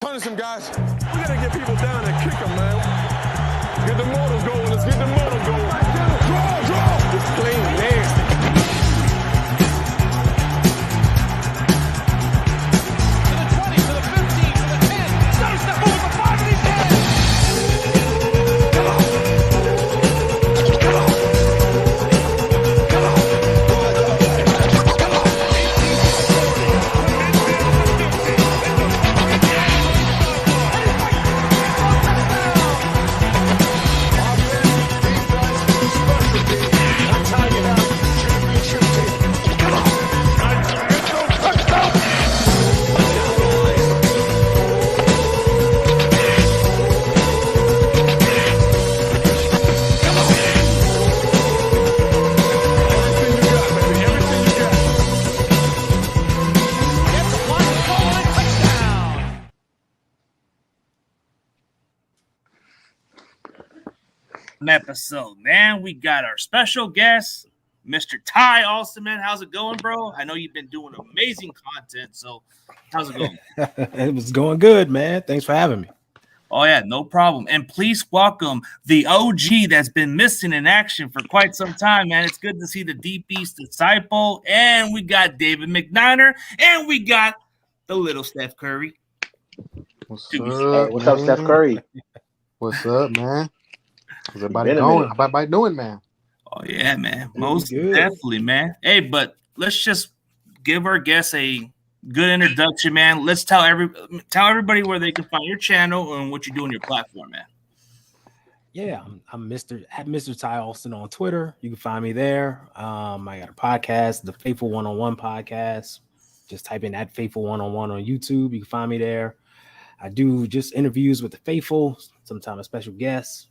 punish them guys. We gotta get people down and kick them, man. Get the motor going. Let's get the motor going. Draw. It's clean, nasty. To the 20, to the 15, to the 10. Stutter step over the 5, and he's in. Episode, man. We got our special guest, Mr. Ty Alston, man. How's it going, bro? I know you've been doing amazing content, so how's it going? It was going good, man. Thanks for having me. Oh, yeah, no problem. And please welcome the OG that's been missing in action for quite some time, man. It's good to see the Deep East Disciple, and we got David McNiner, and we got the little Steph Curry. What's Hey, up? what's up, Steph Curry? What's up, man? How's everybody going? How everybody doing, man? Oh, yeah, man. Doing Most good. definitely, man. Hey, but let's just give our guests a good introduction, man. Let's tell everybody where they can find your channel and what you do on your platform, man. Yeah, I'm Mr. Ty Alston on Twitter. You can find me there. I got a podcast, the Faithful One-on-One podcast. Just type in at Faithful One-on-One on YouTube. You can find me there. I do just interviews with the faithful, sometimes a special guest.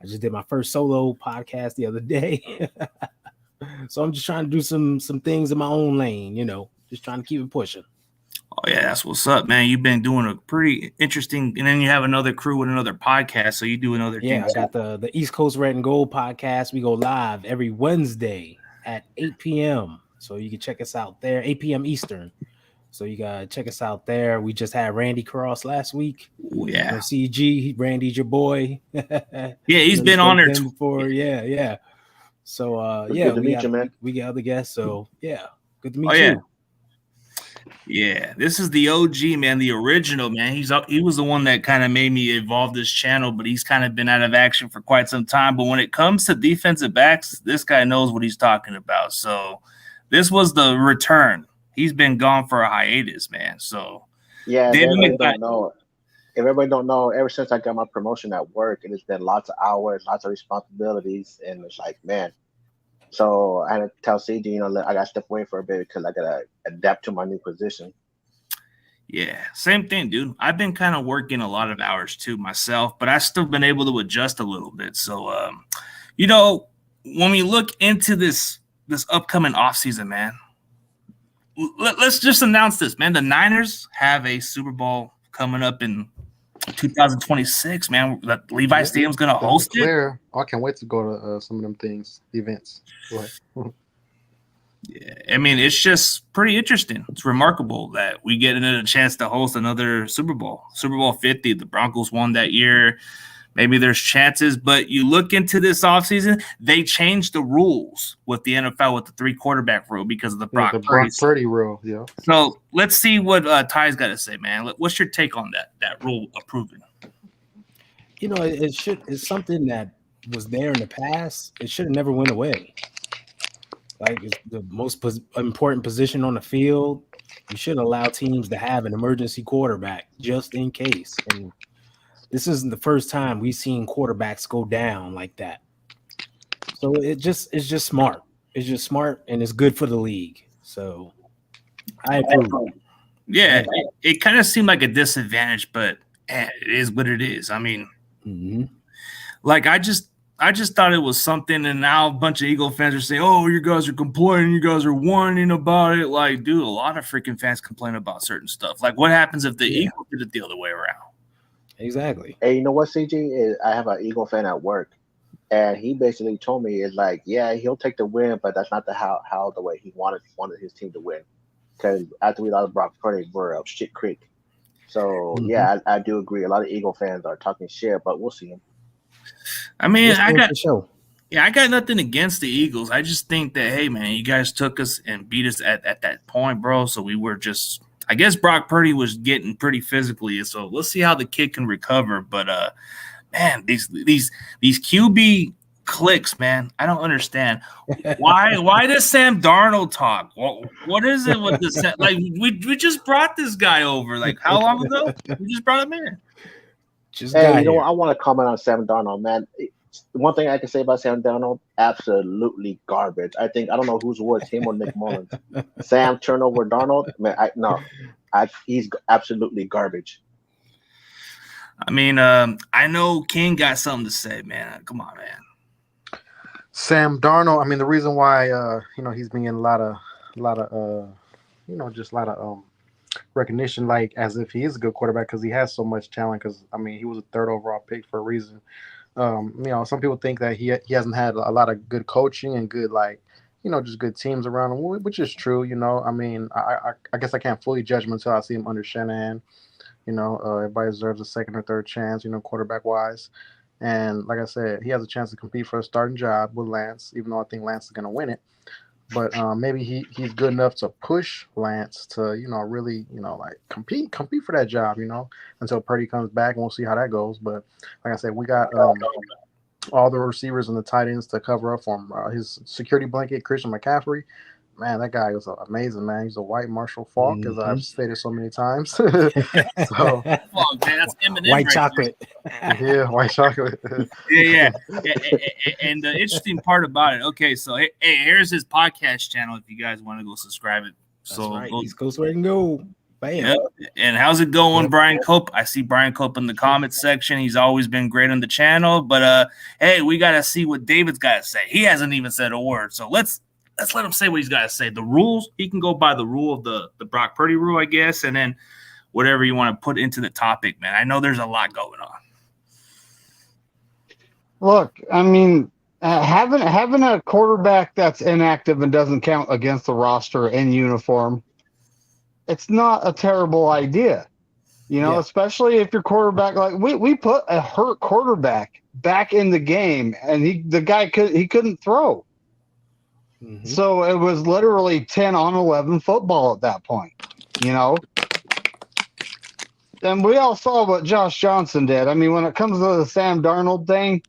I just did my first solo podcast the other day. So I'm just trying to do some things in my own lane, just trying to keep it pushing. Oh, yeah, that's what's up, man. You've been doing a pretty interesting, and then you have another crew with another podcast, so you do another thing. Yeah, I got the East Coast Red and Gold podcast. We go live every Wednesday at 8 p.m. So you can check us out there, 8 p.m. Eastern. So you gotta check us out there. We just had Randy Cross last week. Oh, yeah. CG, Randy's your boy. Yeah, he's been on there before. Yeah. So Good to meet you, man. We got other guests. So yeah, good to meet yeah. you. Yeah, this is the OG, man, the original, man. He was the one that kind of made me evolve this channel, but he's kind of been out of action for quite some time. But when it comes to defensive backs, this guy knows what he's talking about. So this was the return. He's been gone for a hiatus, man. So yeah, if everybody don't know, ever since I got my promotion at work, it has been lots of hours, lots of responsibilities, and it's like, man. So I had to tell CG, I got to step away for a bit because I got to adapt to my new position. Yeah, same thing, dude. I've been kind of working a lot of hours too myself, but I've still been able to adjust a little bit. So, when we look into this upcoming offseason, man, let's just announce this, man. The Niners have a Super Bowl coming up in 2026, man. Levi Stadium's going to host it. I can't wait to go to some of them events. Yeah, I mean, it's just pretty interesting. It's remarkable that we get a chance to host another Super Bowl. Super Bowl 50, the Broncos won that year. Maybe there's chances, but you look into this offseason, they changed the rules with the NFL with the 3-quarterback rule because of the Brock Purdy rule. Yeah. So let's see what Ty's got to say, man. What's your take on that rule approving? It's something that was there in the past. It should have never went away. Like, it's the most important position on the field. You should allow teams to have an emergency quarterback just in case. And this isn't the first time we've seen quarterbacks go down like that. So it's just smart. It's just smart, and it's good for the league. So I approve. Yeah, it kind of seemed like a disadvantage, but it is what it is. I mean, like I just thought it was something, and now a bunch of Eagle fans are saying, "Oh, you guys are complaining. You guys are whining about it." Like, dude, a lot of freaking fans complain about certain stuff. Like, what happens if the Eagles did it the other way around? Exactly. Hey, you know what, CG? I have an Eagle fan at work, and he basically told me, it's like, yeah, he'll take the win, but that's not the way he wanted his team to win. Because after we lost Brock Purdy, we're up shit creek. So yeah, I do agree. A lot of Eagle fans are talking shit, but we'll see him. I mean, I got nothing against the Eagles. I just think that, hey, man, you guys took us and beat us at that point, bro. So we were just, I guess Brock Purdy was getting pretty physically. So let's see how the kid can recover. But man, these QB clicks, man. I don't understand why does Sam Darnold talk? What is it with this? Like we just brought this guy over. Like how long ago? We just brought him in. Hey, you know what? I want to comment on Sam Darnold, man. One thing I can say about Sam Darnold, absolutely garbage. I don't know who's worse, him or Nick Mullins. Sam turnover Darnold, man. He's absolutely garbage. I mean, I know King got something to say, man. Come on, man. Sam Darnold. I mean, the reason why he's being a lot of recognition, like as if he is a good quarterback because he has so much talent. Because I mean, he was a third overall pick for a reason. Some people think that he hasn't had a lot of good coaching and good just good teams around him, which is true. I mean, I guess I can't fully judge him until I see him under Shanahan. Everybody deserves a second or third chance, quarterback wise. And like I said, he has a chance to compete for a starting job with Lance, even though I think Lance is going to win it. But maybe he's good enough to push Lance to, really, compete for that job, until Purdy comes back, and we'll see how that goes. But like I said, we got all the receivers and the tight ends to cover up for him. His security blanket, Christian McCaffrey. Man, that guy was amazing, man. He's a white Marshall Faulk, as I've stated so many times. So, that's white chocolate. Yeah, white chocolate. yeah. And the interesting part about it, okay, so hey, here's his podcast channel if you guys want to go subscribe it. So right. East Coast where you can go. Bam. Yep. And how's it going, Brian Cope? I see Brian Cope in the comments section. He's always been great on the channel. But hey, we gotta see what David's got to say. He hasn't even said a word. So let's let him say what he's got to say. The rules, he can go by the rule of the Brock Purdy rule, I guess, and then whatever you want to put into the topic, man. I know there's a lot going on. Look, I mean, having a quarterback that's inactive and doesn't count against the roster in uniform, it's not a terrible idea. Especially if your quarterback, like we put a hurt quarterback back in the game, and the guy couldn't throw. Mm-hmm. So it was literally 10 on 11 football at that point, And we all saw what Josh Johnson did. I mean, when it comes to the Sam Darnold thing,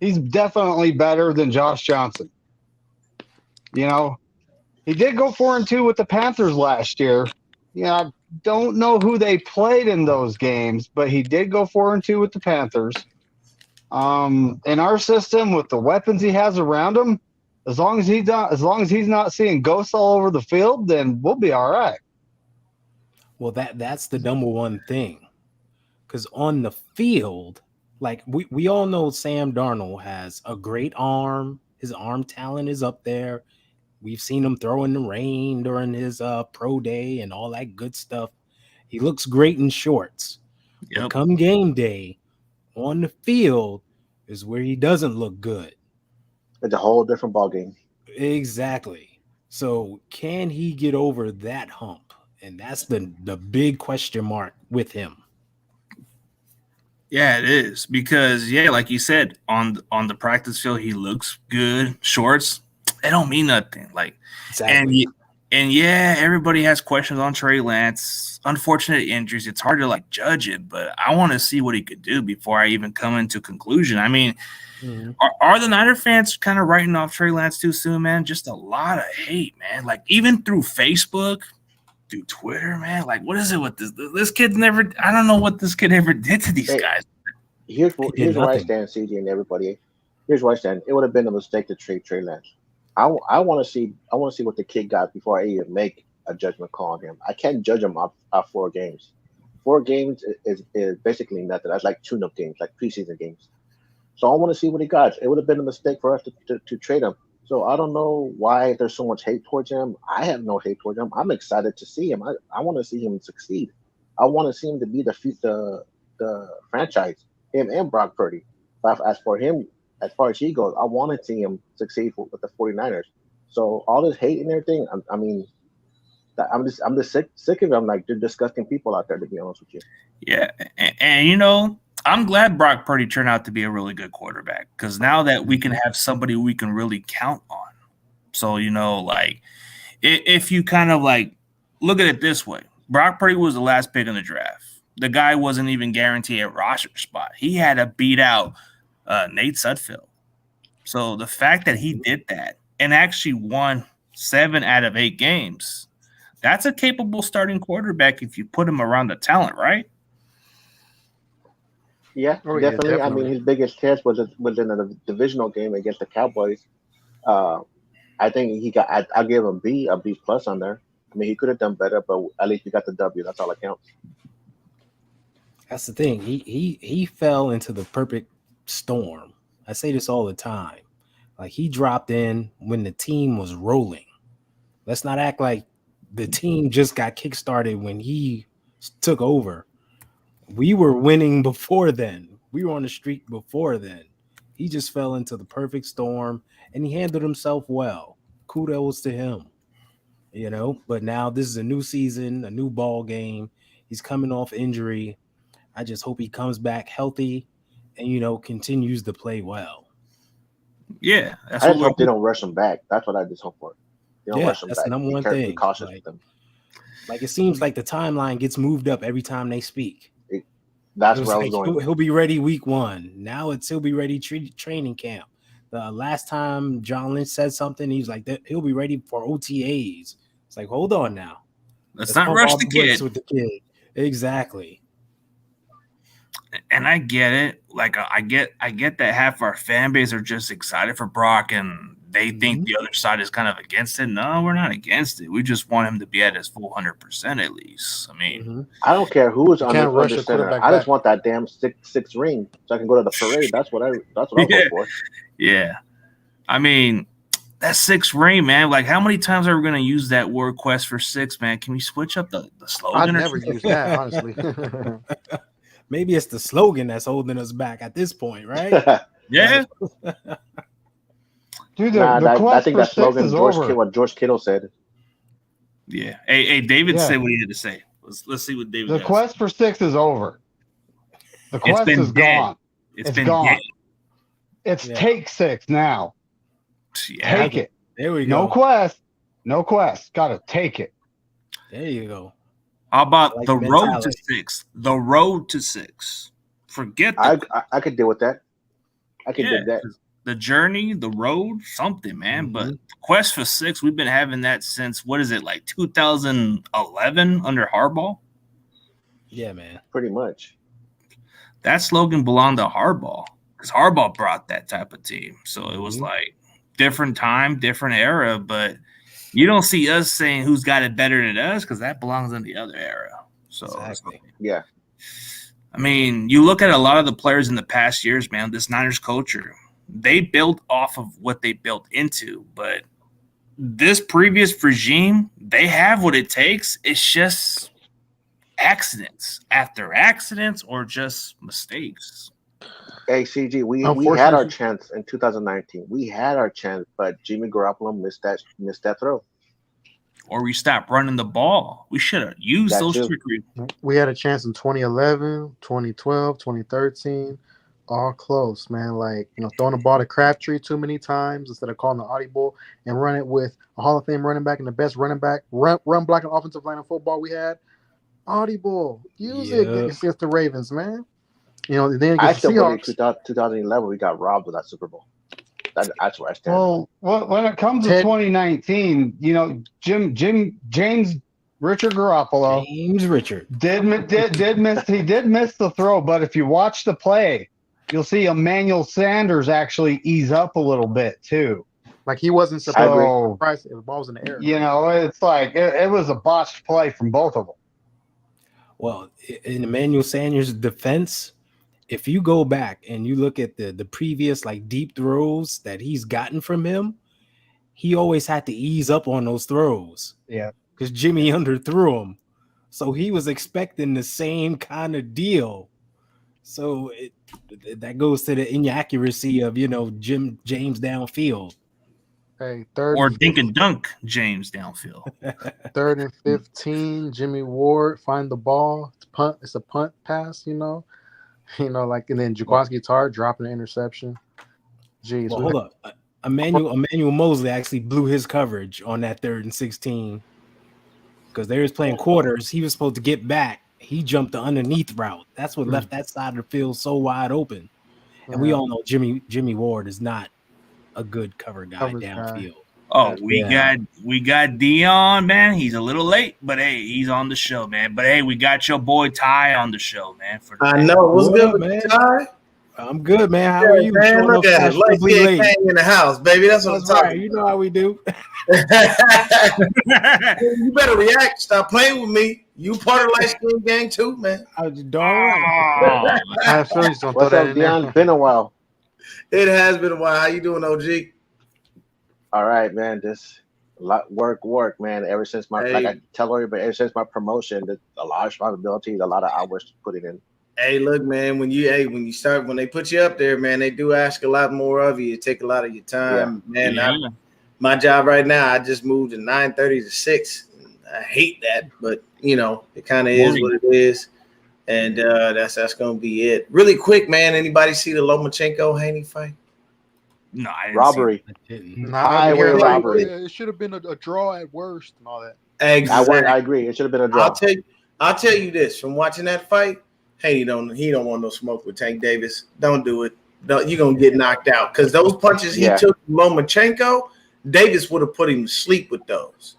he's definitely better than Josh Johnson. He did go 4-2 with the Panthers last year. I don't know who they played in those games, but he did go 4-2 with the Panthers. In our system, with the weapons he has around him, as long as he's not seeing ghosts all over the field, then we'll be all right. Well, that's the number one thing, because on the field, like we all know, Sam Darnold has a great arm. His arm talent is up there. We've seen him throw in the rain during his pro day and all that good stuff. He looks great in shorts. Yep. But come game day, on the field is where he doesn't look good. It's a whole different ballgame. Exactly. So can he get over that hump? And that's the big question mark with him. Yeah, it is. Because, like you said, on the practice field, he looks good. Shorts, they don't mean nothing. Like, exactly. And everybody has questions on Trey Lance. Unfortunate injuries. It's hard to judge it, but I want to see what he could do before I even come into conclusion. I mean, are the Niner fans kind of writing off Trey Lance too soon, man? Just a lot of hate, man. Like even through Facebook, through Twitter, man. Like, what is it with this? This kid's never. I don't know what this kid ever did to these guys. Here's where I stand, CG and everybody. Here's where I stand. It would have been a mistake to trade Trey Lance. I want to see what the kid got before I even make a judgment call on him. I can't judge him off 4 games. 4 games is basically nothing. That's like tune-up games, like preseason games. So I want to see what he got. It would have been a mistake for us to trade him. So I don't know why there's so much hate towards him. I have no hate towards him. I'm excited to see him. I want to see him succeed. I want to see him to be the franchise, him and Brock Purdy. But as for him, as far as he goes, I want to see him succeed with the 49ers. So all this hate and everything, I mean, I'm just sick of them. Like they're disgusting people out there. To be honest with you. Yeah, and you know, I'm glad Brock Purdy turned out to be a really good quarterback because now that we can have somebody we can really count on. So you know, like if you kind of like look at it this way, Brock Purdy was the last pick in the draft. The guy wasn't even guaranteed a roster spot. He had to beat out Nate Sudfeld. So the fact that he did that and actually won 7 out of 8 games, that's a capable starting quarterback if you put him around the talent, right? Yeah, Oh, yeah, definitely. I mean, definitely. his biggest test was in a divisional game against the Cowboys. Uh, I think he got. I gave him a B plus on there. I mean, he could have done better, but at least he got the W. That's all that counts. That's the thing. He fell into the perfect storm. I say this all the time. Like he dropped in when the team was rolling. Let's not act like the team just got kickstarted when he took over. We were winning before then. We were on the streak before then. He just fell into the perfect storm and he handled himself well. Kudos to him. You know, but now this is a new season, a new ball game. He's coming off injury. I just hope he comes back healthy and, you know, continues to play well. Yeah, that's I what just we're hope they don't rush him back. That's what I just hope for. They don't Yeah, rush him that's the back. number one Be thing. cautious with them. Like it seems like the timeline gets moved up every time they speak. That's It was where I like was going. he'll be ready week 1. Now he'll be ready training camp. The last time John Lynch said something, he was like that he'll be ready for OTAs. It's like, hold on now. Let's not pump rush all the brakes kid. with the kid. Exactly. And I get it. Like I get that half of our fan base are just excited for Brock and they think the other side is kind of against it. No, we're not against it. We just want him to be at his full 100% at least. I mean, I don't care who's You on can't the rush under a center. quarterback I just back. want that damn six ring so I can go to the parade. That's what I'll Yeah. go for. yeah. I mean, that 6 ring, man. Like, how many times are we going to use that word quest for 6, man? Can we switch up the I'd slogan? never use that, honestly. Maybe it's the slogan that's holding us back at this point, right? Yeah. Dude, Nah, the I quest think for that 6 slogan is over. what George Kittle said. Yeah. Hey, David Yeah. said what he had to say. Let's see what David The got. quest for 6 is over. The It's quest been is dead. gone. It's It's been gone. dead. It's Yeah. take 6 now. Yeah. Take it. There we No go. quest. No quest. Gotta take it. There you go. How about I like the the road to mentality. 6? The road to 6. Forget I the could deal with that. I could dig that. the journey, the road, something, man. But the quest for 6, we've been having that since what is it, like 2011 under Harbaugh? Yeah, man. Pretty much. That slogan belonged to Harbaugh because Harbaugh brought that type of team. So it was like different time, different era. But you don't see us saying who's got it better than us because that belongs in the other era. So Exactly. Yeah. I mean, you look at a lot of the players in the past years, man, this Niners culture, they built off of what they built into. But this previous regime, they have what it takes. It's just accidents after accidents or just mistakes. Hey, CG, we had Unfortunately- our chance in 2019. We had our chance, but Jimmy Garoppolo missed that throw. Or we stopped running the ball. We should have used That those too. trickery. We had a chance in 2011, 2012, 2013. All close, man. Like, throwing the ball to Crabtree too many times instead of calling the audible and run it with a Hall of Fame running back and the best running back, run blocking offensive line in football we had. Audible. Use it against the Ravens, man. Then against I the still believe Seahawks. 2011 we got robbed with that Super Bowl. That's where I stand. Well, when it comes to 2019, James Richard Garoppolo James Richard. did miss the throw, but if you watch the play, you'll see Emmanuel Sanders actually ease up a little bit too. Like he wasn't So, surprised if the ball was in the air. it's like it was a botched play from both of them. Well, in Emmanuel Sanders' defense, if you go back and you look at the previous like deep throws that he's gotten from him, he always had to ease up on those throws. Yeah. Because Jimmy underthrew him. So he was expecting the same kind of deal. So that goes to the inaccuracy of, James downfield. Hey, third or and dink and dunk James downfield. 3rd and 15. Jimmy Ward find the ball. Punt. It's a punt pass. Like, and then Jaquaski Tartt dropping an interception. Jeez. Well, hold up. Emmanuel Mosley actually blew his coverage on that 3rd and 16 because they was playing quarters. He was supposed to get back. He jumped the underneath route. That's what left that side of the field so wide open. And we all know Jimmy Ward is not a good cover guy downfield. Oh, we got Dion, man. He's a little late, but hey, he's on the show, man. But hey, we got your boy Ty on the show, man. I know. What's good with man? Ty? I'm good, man. How are you? Man, look at it. Like late in the house, baby. That's what I'm talking about. You know how we do. You better react. Stop playing with me. You part of Light Skin Gang too, man. I feel he's gonna What's throw that up, in there. Dion? Been a while. It has been a while. How you doing, OG? All right, man. Just a lot work, man. Ever since like I tell everybody, ever since my promotion, a lot of responsibilities, a lot of hours to put it in. Hey, look, man. When they put you up there, man, they do ask a lot more of you. It take a lot of your time, man. My job right now, I just moved to 9:30 to 6. I hate that, but it kind of is what it is, and that's gonna be it. Really quick, man. Anybody see the Lomachenko-Haney fight? No, I didn't Robbery. Highway robbery. It should have been a draw at worst and all that. Exactly. I agree. It should have been a draw. I'll tell you this from watching that fight. Haney don't want no smoke with Tank Davis. Don't do it. You're gonna get knocked out because those punches he took from Lomachenko, Davis would have put him to sleep with those.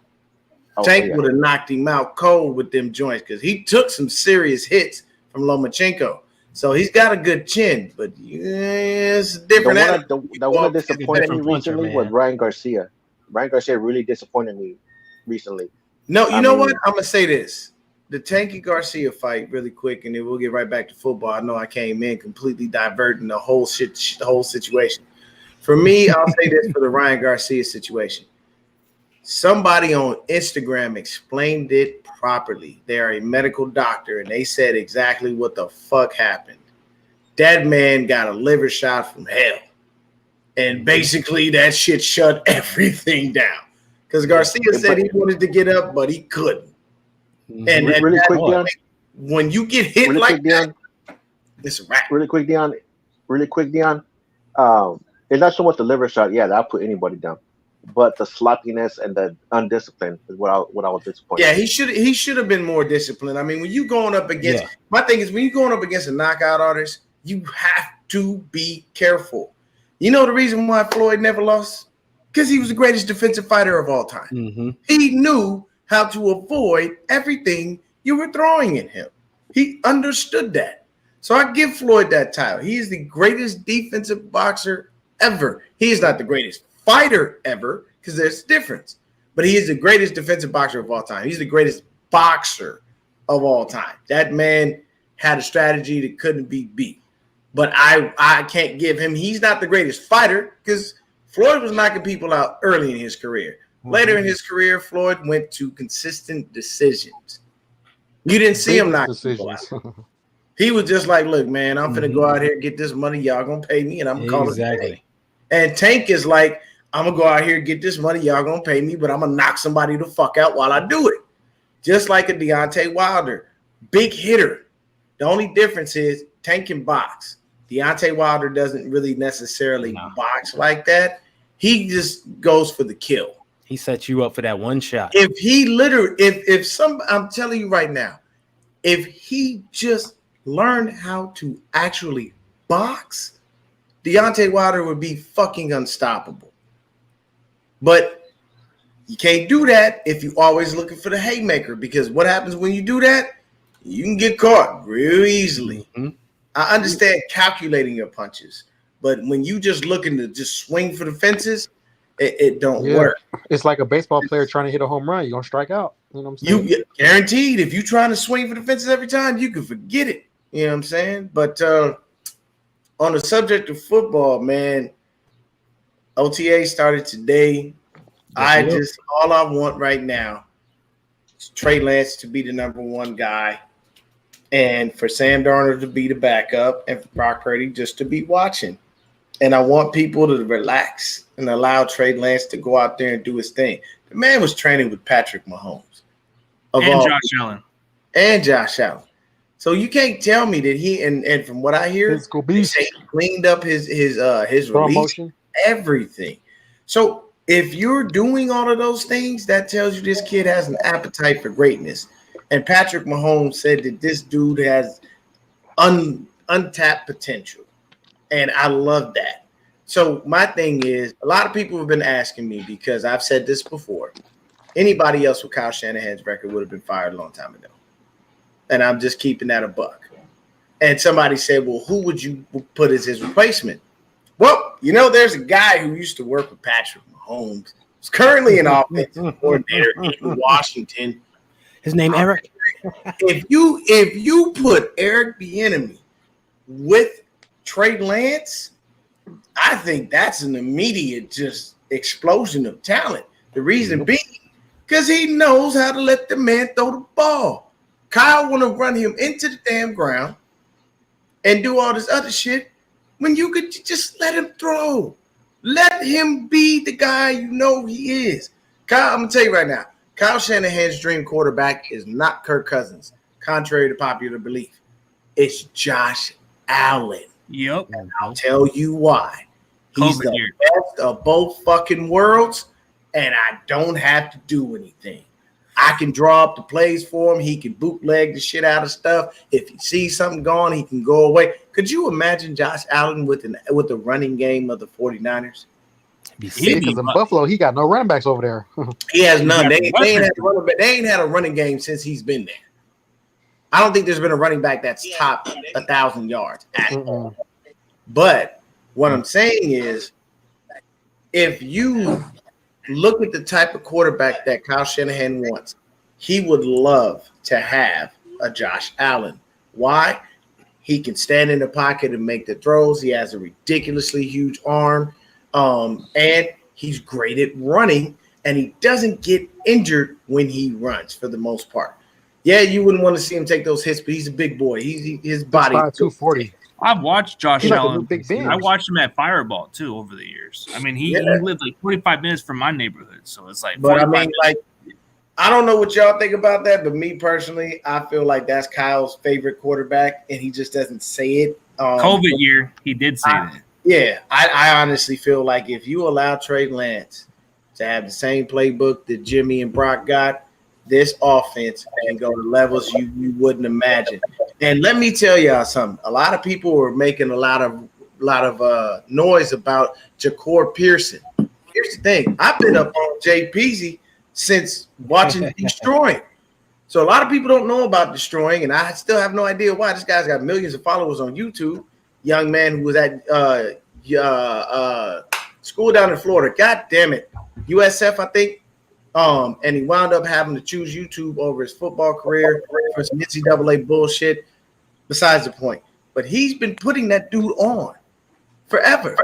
Tank would have knocked him out cold with them joints because he took some serious hits from Lomachenko. So he's got a good chin, but it's different. The one that disappointed me recently was Ryan Garcia. Ryan Garcia really disappointed me recently. No, you know what? I'm gonna say this: the Tanky Garcia fight, really quick, and then we'll get right back to football. I know I came in completely diverting the whole situation. For me, I'll say this for the Ryan Garcia situation. Somebody on Instagram explained it properly. They are a medical doctor, and they said exactly what the fuck happened. That man got a liver shot from hell. And basically that shit shut everything down. Because Garcia said he wanted to get up, but he couldn't. And really quick, Dion, when you get hit really like quick, Dion, that, it's a wrap. Really quick, Dion. It's not so much the liver shot. Yeah, that'll put anybody down. But the sloppiness and the undiscipline is what I was disappointed. Yeah, he should have been more disciplined. I mean, when you going up against my thing is when you going up against a knockout artist, you have to be careful. You know the reason why Floyd never lost? Because he was the greatest defensive fighter of all time. Mm-hmm. He knew how to avoid everything you were throwing at him. He understood that. So I give Floyd that title. He is the greatest defensive boxer ever. He is not the greatest fighter ever, because there's a difference. But he is the greatest defensive boxer of all time. He's the greatest boxer of all time. That man had a strategy that couldn't be beat. But I can't give him, he's not the greatest fighter, because Floyd was knocking people out early in his career. Later in his career, Floyd went to consistent decisions. You didn't see him knock people out. He was just like, look, man, I'm finna go out here and get this money. Y'all gonna pay me, and I'm gonna call it a day. And Tank is like, I'm gonna go out here and get this money. Y'all gonna pay me, but I'm gonna knock somebody the fuck out while I do it. Just like a Deontay Wilder, big hitter. The only difference is Tank can box. Deontay Wilder doesn't really necessarily box like that. He just goes for the kill. He sets you up for that one shot. If he I'm telling you right now, if he just learned how to actually box, Deontay Wilder would be fucking unstoppable. But you can't do that if you're always looking for the haymaker, because what happens when you do that? You can get caught real easily. Mm-hmm. I understand calculating your punches, but when you just looking to just swing for the fences, it don't work. It's like a baseball player trying to hit a home run. You're going to strike out. You know what I'm saying? You guaranteed if you're trying to swing for the fences every time, you can forget it. You know what I'm saying? But on the subject of football, man, OTA started today. All I want right now is Trey Lance to be the number one guy, and for Sam Darnold to be the backup, and for Brock Purdy just to be watching. and I want people to relax and allow Trey Lance to go out there and do his thing. The man was training with Patrick Mahomes. And Josh Allen. And Josh Allen. So you can't tell me that he and from what I hear, they say he cleaned up his release, motion, everything. So if you're doing all of those things, that tells you this kid has an appetite for greatness. And Patrick Mahomes said that this dude has untapped potential. And I love that. So my thing is, a lot of people have been asking me, because I've said this before, anybody else with Kyle Shanahan's record would have been fired a long time ago. And I'm just keeping that a buck. And somebody said, well, who would you put as his replacement? Well, there's a guy who used to work with Patrick Mahomes. He's currently an offensive coordinator in Washington. His name Eric. If you put Eric Bieniemy with Trey Lance, I think that's an immediate just explosion of talent. The reason being, because he knows how to let the man throw the ball. Kyle want to run him into the damn ground and do all this other shit when you could just let him throw. Let him be the guy he is. Kyle, I'm going to tell you right now, Kyle Shanahan's dream quarterback is not Kirk Cousins, contrary to popular belief. It's Josh Allen. Yep. And I'll tell you why. He's the best of both fucking worlds, and I don't have to do anything. I can draw up the plays for him. He can bootleg the shit out of stuff. If he sees something going, he can go away. Could you imagine Josh Allen with the running game of the 49ers? Because in Buffalo, he got no running backs over there. He has none. They ain't had a running game since he's been there. I don't think there's been a running back that's top 1,000 yards at all. But what I'm saying is, if you look at the type of quarterback that Kyle Shanahan wants, he would love to have a Josh Allen. Why? He can stand in the pocket and make the throws. He has a ridiculously huge arm. And he's great at running, and he doesn't get injured when he runs for the most part. Yeah, you wouldn't want to see him take those hits, but he's a big boy. His body 240. I've watched Josh Allen. Big I watched him at Fireball too over the years. I mean, he lived like 45 minutes from my neighborhood, so it's like. But I mean, I don't know what y'all think about that, but me personally, I feel like that's Kyle's favorite quarterback, and he just doesn't say it. COVID year, he did say that. Yeah, I honestly feel like if you allow Trey Lance to have the same playbook that Jimmy and Brock got, this offense can go to levels you wouldn't imagine. And let me tell y'all something. A lot of people were making a lot of noise about Ja'Cory Pearson. Here's the thing. I've been up on Jay Peasy since watching Destroying. So a lot of people don't know about Destroying, and I still have no idea why. This guy's got millions of followers on YouTube. Young man who was at school down in Florida. God damn it. USF, I think. And he wound up having to choose YouTube over his football career for some NCAA bullshit. Besides the point. But he's been putting that dude on forever.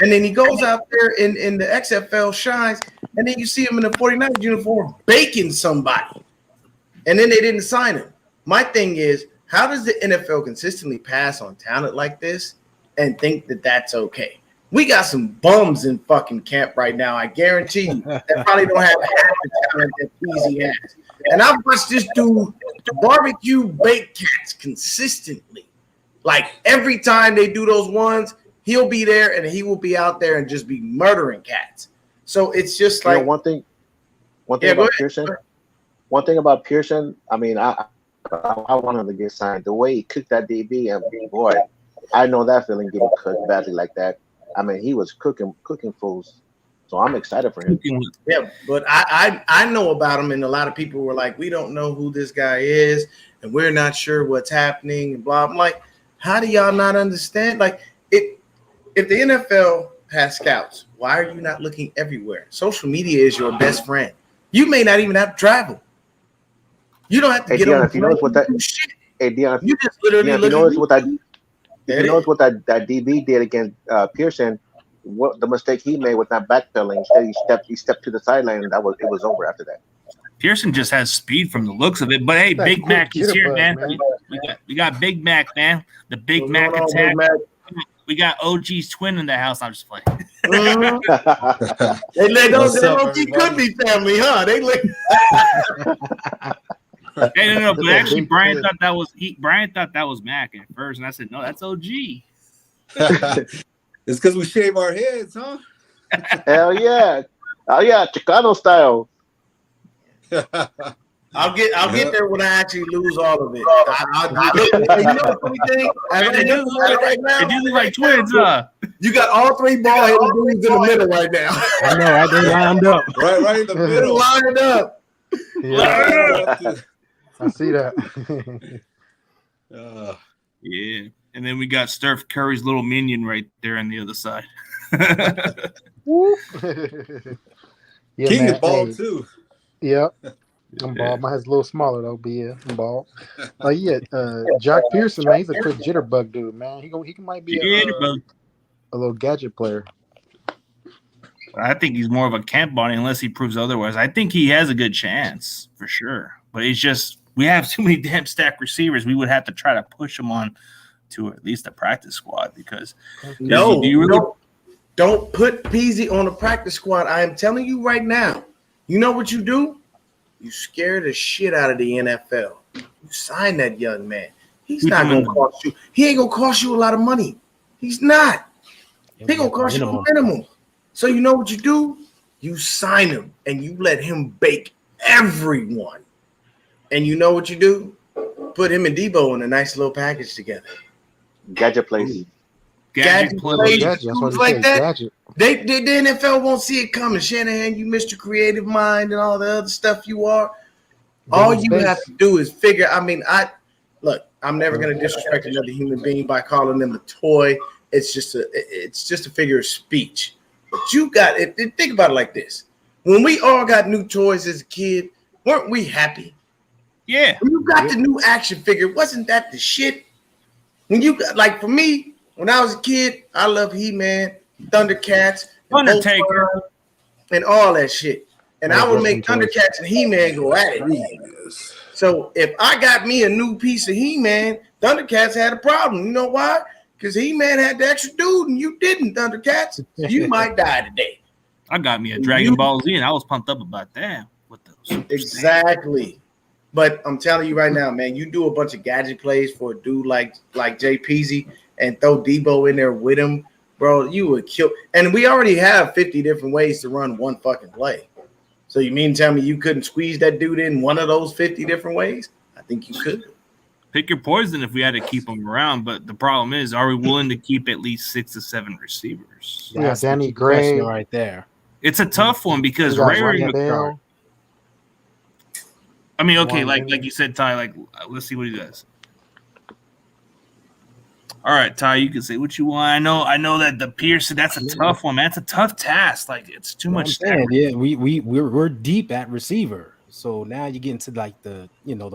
And then he goes out there in the XFL, shines, and then you see him in the 49ers uniform baking somebody. And then they didn't sign him. My thing is, how does the NFL consistently pass on talent like this and think that that's okay? We got some bums in fucking camp right now. I guarantee you that probably don't have half the talent that Peasy has. And I've watched this dude barbecue bake cats consistently. Like every time they do those ones, he'll be there and he will be out there and just be murdering cats. So it's just like one thing about Pearson. One thing about Pearson, I mean, I want him to get signed. The way he cooked that DB, and boy, I know that feeling getting cooked badly like that. I mean, he was cooking fools. So I'm excited for him. Yeah, but I know about him, and a lot of people were like, we don't know who this guy is, and we're not sure what's happening, and blah. I'm like, how do y'all not understand? Like, if the NFL has scouts, why are you not looking everywhere? Social media is your best friend. You may not even have to travel. You don't have to get on. If you notice what that shit. Hey, Dion, you just literally if you notice what that DB did against Pearson, what the mistake he made with that backpedaling, instead he stepped to the sideline, and it was over after that. Pearson just has speed from the looks of it, but hey, Big Mac is here, man. We got Big Mac, man. The Big Mac attack. We got OG's twin in the house. I'm just playing. Those OG could be family, huh? They like. Hey, no, but actually, Brian thought that was Mac at first, and I said, no, that's OG. It's because we shave our heads, huh? Hell yeah. Oh yeah, Chicano style. I'll get there when I actually lose all of it. You know the funny thing? They do look like twins, huh? You got all three bald-headed dudes in the middle right now. I know, right? They lined up. Right in the middle. Lined up. Yeah. I see that. Yeah. And then we got Steph Curry's little minion right there on the other side. Yeah, King man, is bald too. Yep. I'm bald. Mine's a little smaller though, but yeah, I'm bald. Jock Pearson, man, he's a quick jitterbug dude, man. He might be a little gadget player. I think he's more of a camp body unless he proves otherwise. I think he has a good chance for sure. But it's just we have too many damn stacked receivers. We would have to try to push him on to at least a practice squad because don't put Peasy on the practice squad. I am telling you right now. You know what you do? You scare the shit out of the NFL. You sign that young man. He's not going to cost you. He ain't going to cost you a lot of money. He's not. He going to cost you a minimum. So you know what you do? You sign him and you let him bake everyone. And you know what you do? Put him and Debo in a nice little package together. Gadget plays. Gadget plays. Like that. Gadget. The NFL won't see it coming. Shanahan, you missed your creative mind and all the other stuff you are. All you have to do is figure. I mean, I'm never going to disrespect another human being by calling them a toy. It's just a figure of speech. But you got it. Think about it like this: when we all got new toys as a kid, weren't we happy? Yeah. When you got the new action figure, wasn't that the shit? When you got, like, for me, when I was a kid, I loved He-Man, Thundercats, Undertaker, and all that shit. And I would make Thundercats and He-Man go at it. So if I got me a new piece of He-Man, Thundercats had a problem. You know why? Because He-Man had the extra dude and you didn't, Thundercats. You might die today. I got me a Dragon Ball Z and I was pumped up about that. What the exactly. But I'm telling you right now, man, you do a bunch of gadget plays for a dude like Jay Peasy and throw Debo in there with him, bro, you would kill. And we already have 50 different ways to run one fucking play. So you mean to tell me you couldn't squeeze that dude in one of those 50 different ways? I think you could. Pick your poison if we had to keep him around. But the problem is, are we willing to keep at least 6 to 7 receivers? Yeah, Danny Gray right there. It's a tough one because Ray McCarthy. I mean, okay, like you said, Ty. Let's see what he does. All right, Ty, you can say what you want. I know that the Pearson, that's a tough one, man. It's a tough task. Like, it's too much. Yeah, we're deep at receiver. So now you get into like the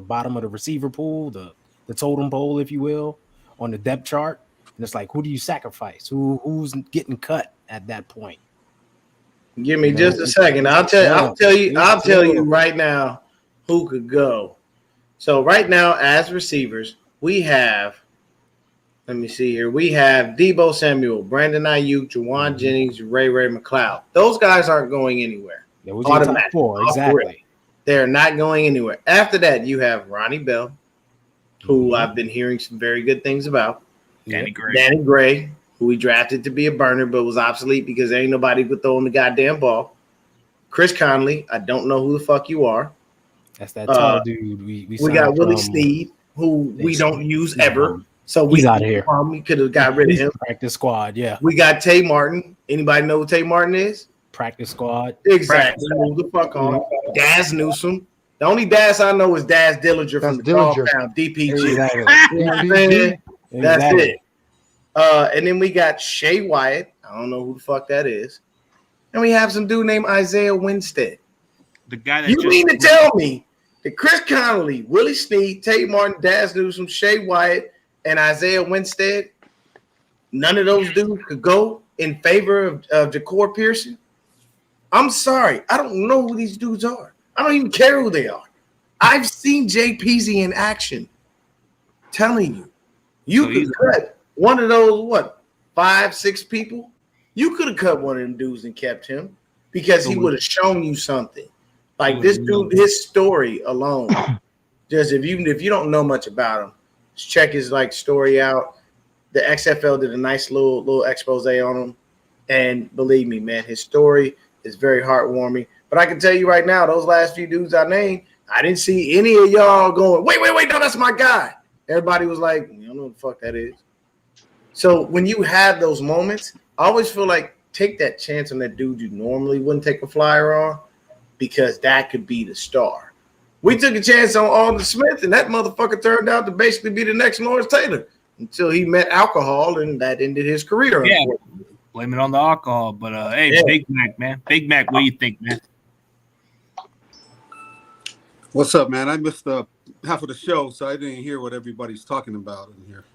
bottom of the receiver pool, the totem pole, if you will, on the depth chart. And it's like, who do you sacrifice? Who's getting cut at that point? Give me just a second. I'll tell you right now who could go. So right now, as receivers, we have. Let me see here. We have Debo Samuel, Brandon Ayuk, Juwan Jennings, Ray McLeod. Those guys aren't going anywhere. Yeah, top 4, exactly. They're not going anywhere. After that, you have Ronnie Bell, who I've been hearing some very good things about. Danny Gray, who we drafted to be a burner, but was obsolete because there ain't nobody could throw him the goddamn ball. Chris Conley, I don't know who the fuck you are. That's that tall dude. We got Willie Snead, who we don't use ever. So he's out of here. We could have got rid of him. Practice squad, yeah. We got Tay Martin. Anybody know who Tay Martin is? Practice squad. Exactly. Move the fuck on. Daz Newsome. The only Daz I know is Daz Dillinger from the Dogtown, DPG. Exactly. You know what I'm saying? That's it. And then we got Shea Wyatt. I don't know who the fuck that is. And we have some dude named Isaiah Winstead. The guy that you mean to tell me that Chris Connolly, Willie Snead, Tay Martin, Daz Newsome, Shea Wyatt, and Isaiah Winstead, none of those dudes could go in favor of Ja'Cory Pearson? I'm sorry. I don't know who these dudes are. I don't even care who they are. I've seen Jay Peasy in action. Telling you. You could cut one of those, 5, 6 people, you could have cut one of them dudes and kept him because he would have shown you something. Like this dude, his story alone. Just if you don't know much about him, just check his story out. The XFL did a nice little expose on him, and believe me, man, his story is very heartwarming. But I can tell you right now, those last few dudes I named, I didn't see any of y'all going, wait, no, that's my guy. Everybody was like, I don't know what the fuck that is. So when you have those moments, I always feel like take that chance on that dude you normally wouldn't take a flyer on, because that could be the star. We took a chance on Alden Smith, and that motherfucker turned out to basically be the next Lawrence Taylor until he met alcohol, and that ended his career. Yeah, blame it on the alcohol. But hey, yeah. Big Mac, man. Big Mac, what do you think, man? What's up, man? I missed half of the show, so I didn't hear what everybody's talking about in here.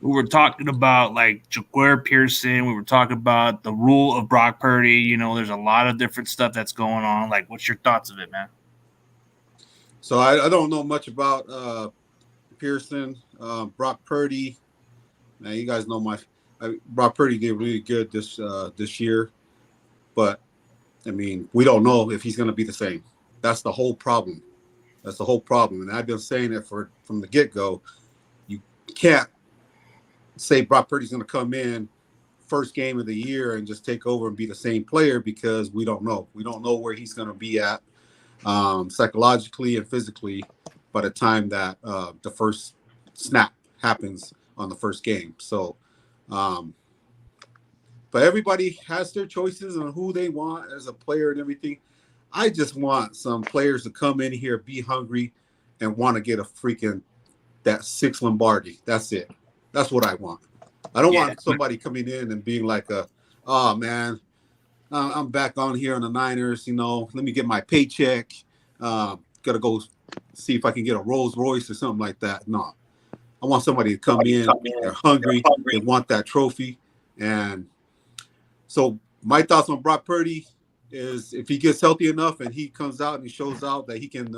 We were talking about Jaquair Pearson. We were talking about the rule of Brock Purdy. You know, there's a lot of different stuff that's going on. What's your thoughts of it, man? So I don't know much about Pearson, Brock Purdy. Now you guys know Brock Purdy did really good this year, but I mean we don't know if he's going to be the same. That's the whole problem. And I've been saying it from the get-go. You can't say Brock Purdy's going to come in first game of the year and just take over and be the same player, because we don't know. We don't know where he's going to be at psychologically and physically by the time that the first snap happens on the first game. So, but everybody has their choices on who they want as a player and everything. I just want some players to come in here, be hungry, and want to get that 6 Lombardi. That's it. That's what I want. I don't want somebody coming in and being like, oh, man, I'm back on here on the Niners. Let me get my paycheck. Got to go see if I can get a Rolls Royce or something like that. No. I want somebody to come in. They're hungry. They want that trophy. And so my thoughts on Brock Purdy is if he gets healthy enough and he comes out and he shows out that he can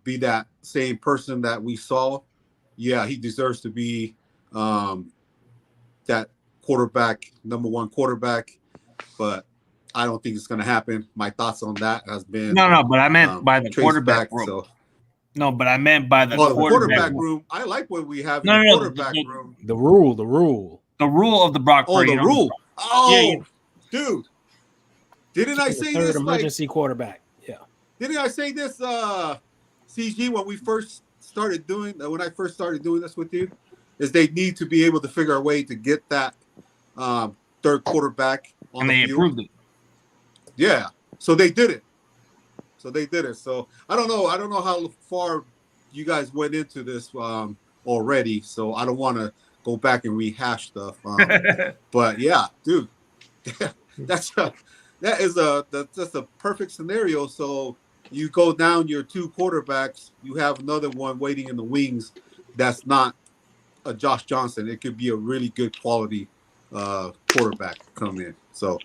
be that same person that we saw, yeah, he deserves to be that quarterback, number 1 quarterback. But I don't think it's going to happen. My thoughts on that has been no. But I meant by the quarterback room. So. No, but I meant by the quarterback room. I like what we have in the quarterback room. The rule of the Brock Purdy. The rule. Oh, yeah. Dude. Didn't I say this? Emergency quarterback. Yeah. Didn't I say this, CG, when I first started doing this with you, is they need to be able to figure a way to get that third quarterback on the field. And they approved it. Yeah. So they did it. So I don't know how far you guys went into this already. So I don't want to go back and rehash stuff. But yeah, dude, that's a perfect scenario. So you go down your 2 quarterbacks, you have another one waiting in the wings. That's not a Josh Johnson. It could be a really good quality quarterback come in. So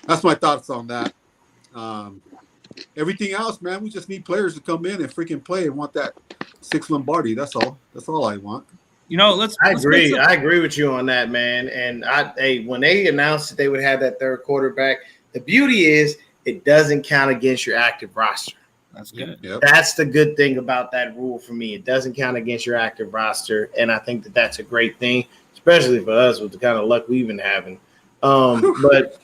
that's my thoughts on that. Everything else, man, we just need players to come in and freaking play and want that 6 Lombardi. That's all I want. I agree with you on that, man. And when they announced that they would have that third quarterback, the beauty is it doesn't count against your active roster. That's good. Yep. That's the good thing about that rule for me. It doesn't count against your active roster, and I think that that's a great thing, especially for us with the kind of luck we've been having. But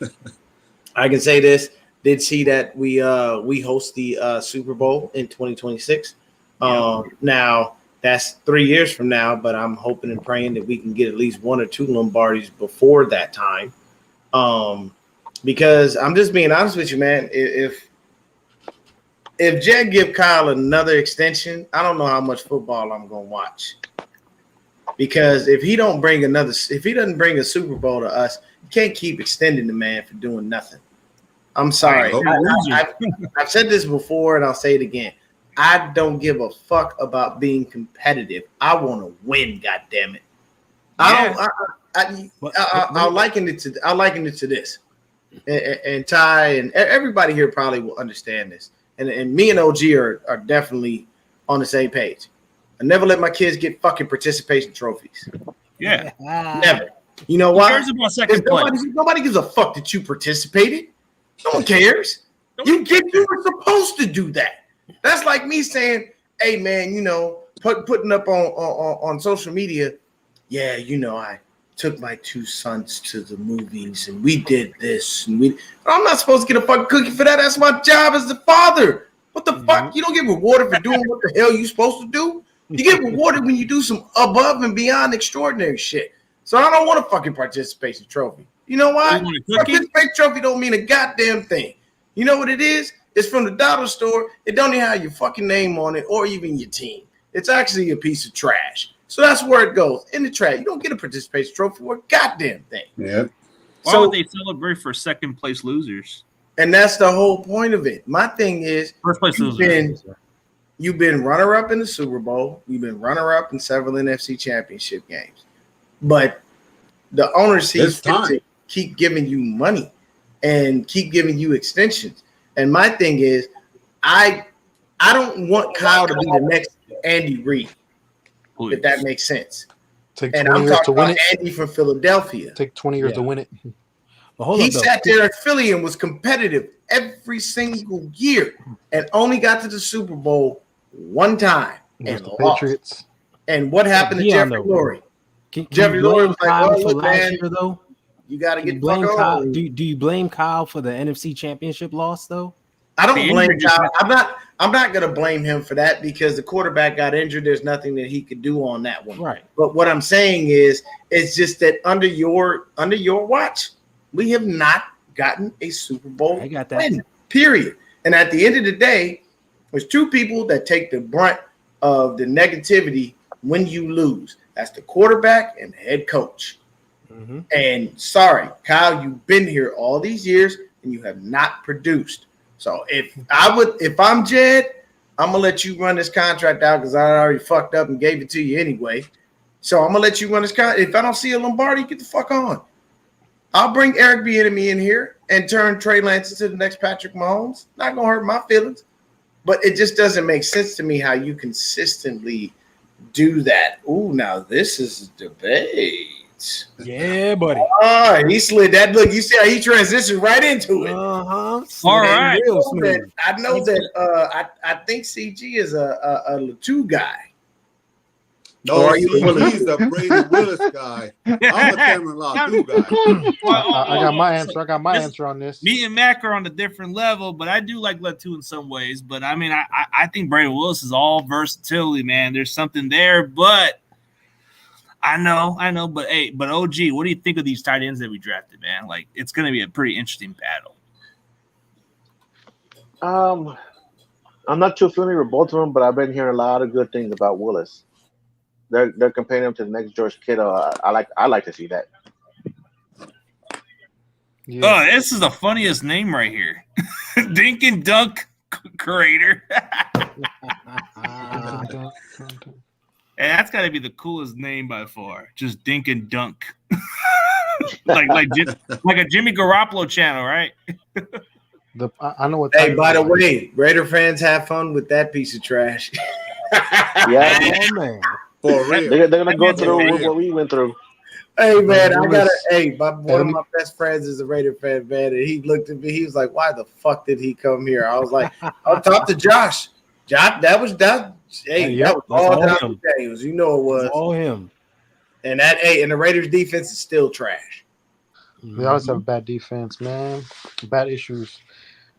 I can say this. Did see that we host the Super Bowl in 2026. Now that's 3 years from now, but I'm hoping and praying that we can get at least 1 or 2 Lombardis before that time. Because I'm just being honest with you, man. If Jed give Kyle another extension, I don't know how much football I'm gonna watch. Because if he doesn't bring a Super Bowl to us, you can't keep extending the man for doing nothing. I'm sorry. I've said this before and I'll say it again. I don't give a fuck about being competitive. I want to win, goddammit. I'll liken it to this. And Ty and everybody here probably will understand this. And me and OG are definitely on the same page. I never let my kids get fucking participation trophies. Yeah. Never. You know Who why? cares about second place? Nobody gives a fuck that you participated. No one cares. You were supposed to do that. That's like me saying, "Hey, man, you know, putting up on social media, yeah, you know, I took my 2 sons to the movies and we did this and I'm not supposed to get a fucking cookie for that. That's my job as the father. What the fuck? You don't get rewarded for doing what the hell you supposed to do. You get rewarded when you do some above and beyond extraordinary shit. So I don't want a fucking participation trophy. You know why? Participation trophy don't mean a goddamn thing. You know what it is? It's from the dollar store. It don't even have your fucking name on it or even your team. It's actually a piece of trash. So that's where it goes, in the trash. You don't get a participation trophy for a goddamn thing. Yeah. Why would they celebrate for second place losers? And that's the whole point of it. My thing is, first place losers. You've been runner-up in the Super Bowl. You've been runner-up in several NFC championship games. But the owner sees to keep giving you money and keep giving you extensions. And my thing is, I don't want Kyle to be the next Andy Reid, if that makes sense. Take 20 years to win it. Andy from Philadelphia. Take 20 years to win it. He sat there in Philly and was competitive every single year and only got to the Super Bowl one time and lost. Patriots. And what happened to Jeffrey Lurie? Jeffrey Lurie was like, for last year, though? You got to get blame fuck Kyle. over. Do you blame Kyle for the NFC Championship loss, though? I don't blame Kyle. I'm not going to blame him for that because the quarterback got injured. There's nothing that he could do on that one. Right. But what I'm saying is, it's just that under your watch, we have not gotten a Super Bowl win, period. And at the end of the day, there's 2 people that take the brunt of the negativity when you lose. That's the quarterback and the head coach. Mm-hmm. And sorry, Kyle, you've been here all these years and you have not produced. So if I'm Jed, I'm gonna let you run this contract out because I already fucked up and gave it to you anyway. So I'm gonna let you run this contract. If I don't see a Lombardi, get the fuck on. I'll bring Eric Bieniemy in here and turn Trey Lance into the next Patrick Mahomes. Not gonna hurt my feelings, but it just doesn't make sense to me how you consistently do that. Ooh, now this is a debate. Yeah, buddy. All right, he slid that. Look, you see how he transitioned right into it. All right. I know that. I think CG is a Latu guy. No, he's the Brady Willis guy. I'm a Cameron Latu guy. I got my answer. I got my answer on this. Me and Mac are on a different level, but I do like Latu in some ways. But I mean, I think Brady Willis is all versatility, man. There's something there, but I know. But hey, OG, what do you think of these tight ends that we drafted, man? Like, it's going to be a pretty interesting battle. I'm not too familiar with both of them, but I've been hearing a lot of good things about Willis. They're comparing him to the next George Kittle. I like to see that. Yeah. Oh, this is the funniest name right here. Dink and Dunk Creator. And that's got to be the coolest name by far. Just Dink and Dunk. like a Jimmy Garoppolo channel, right? I know what. Hey, by the way, Raider fans, have fun with that piece of trash. Yeah, oh, man. For real. They're gonna go through what we went through. Hey man, one of my best friends is a Raider fan, man, and he looked at me. He was like, "Why the fuck did he come here?" I was like, "I'll talk to Josh. That was that. Hey, that was all Josh Daniels. You know it was all him." And and the Raiders defense is still trash. They always have a bad defense, man. Bad issues.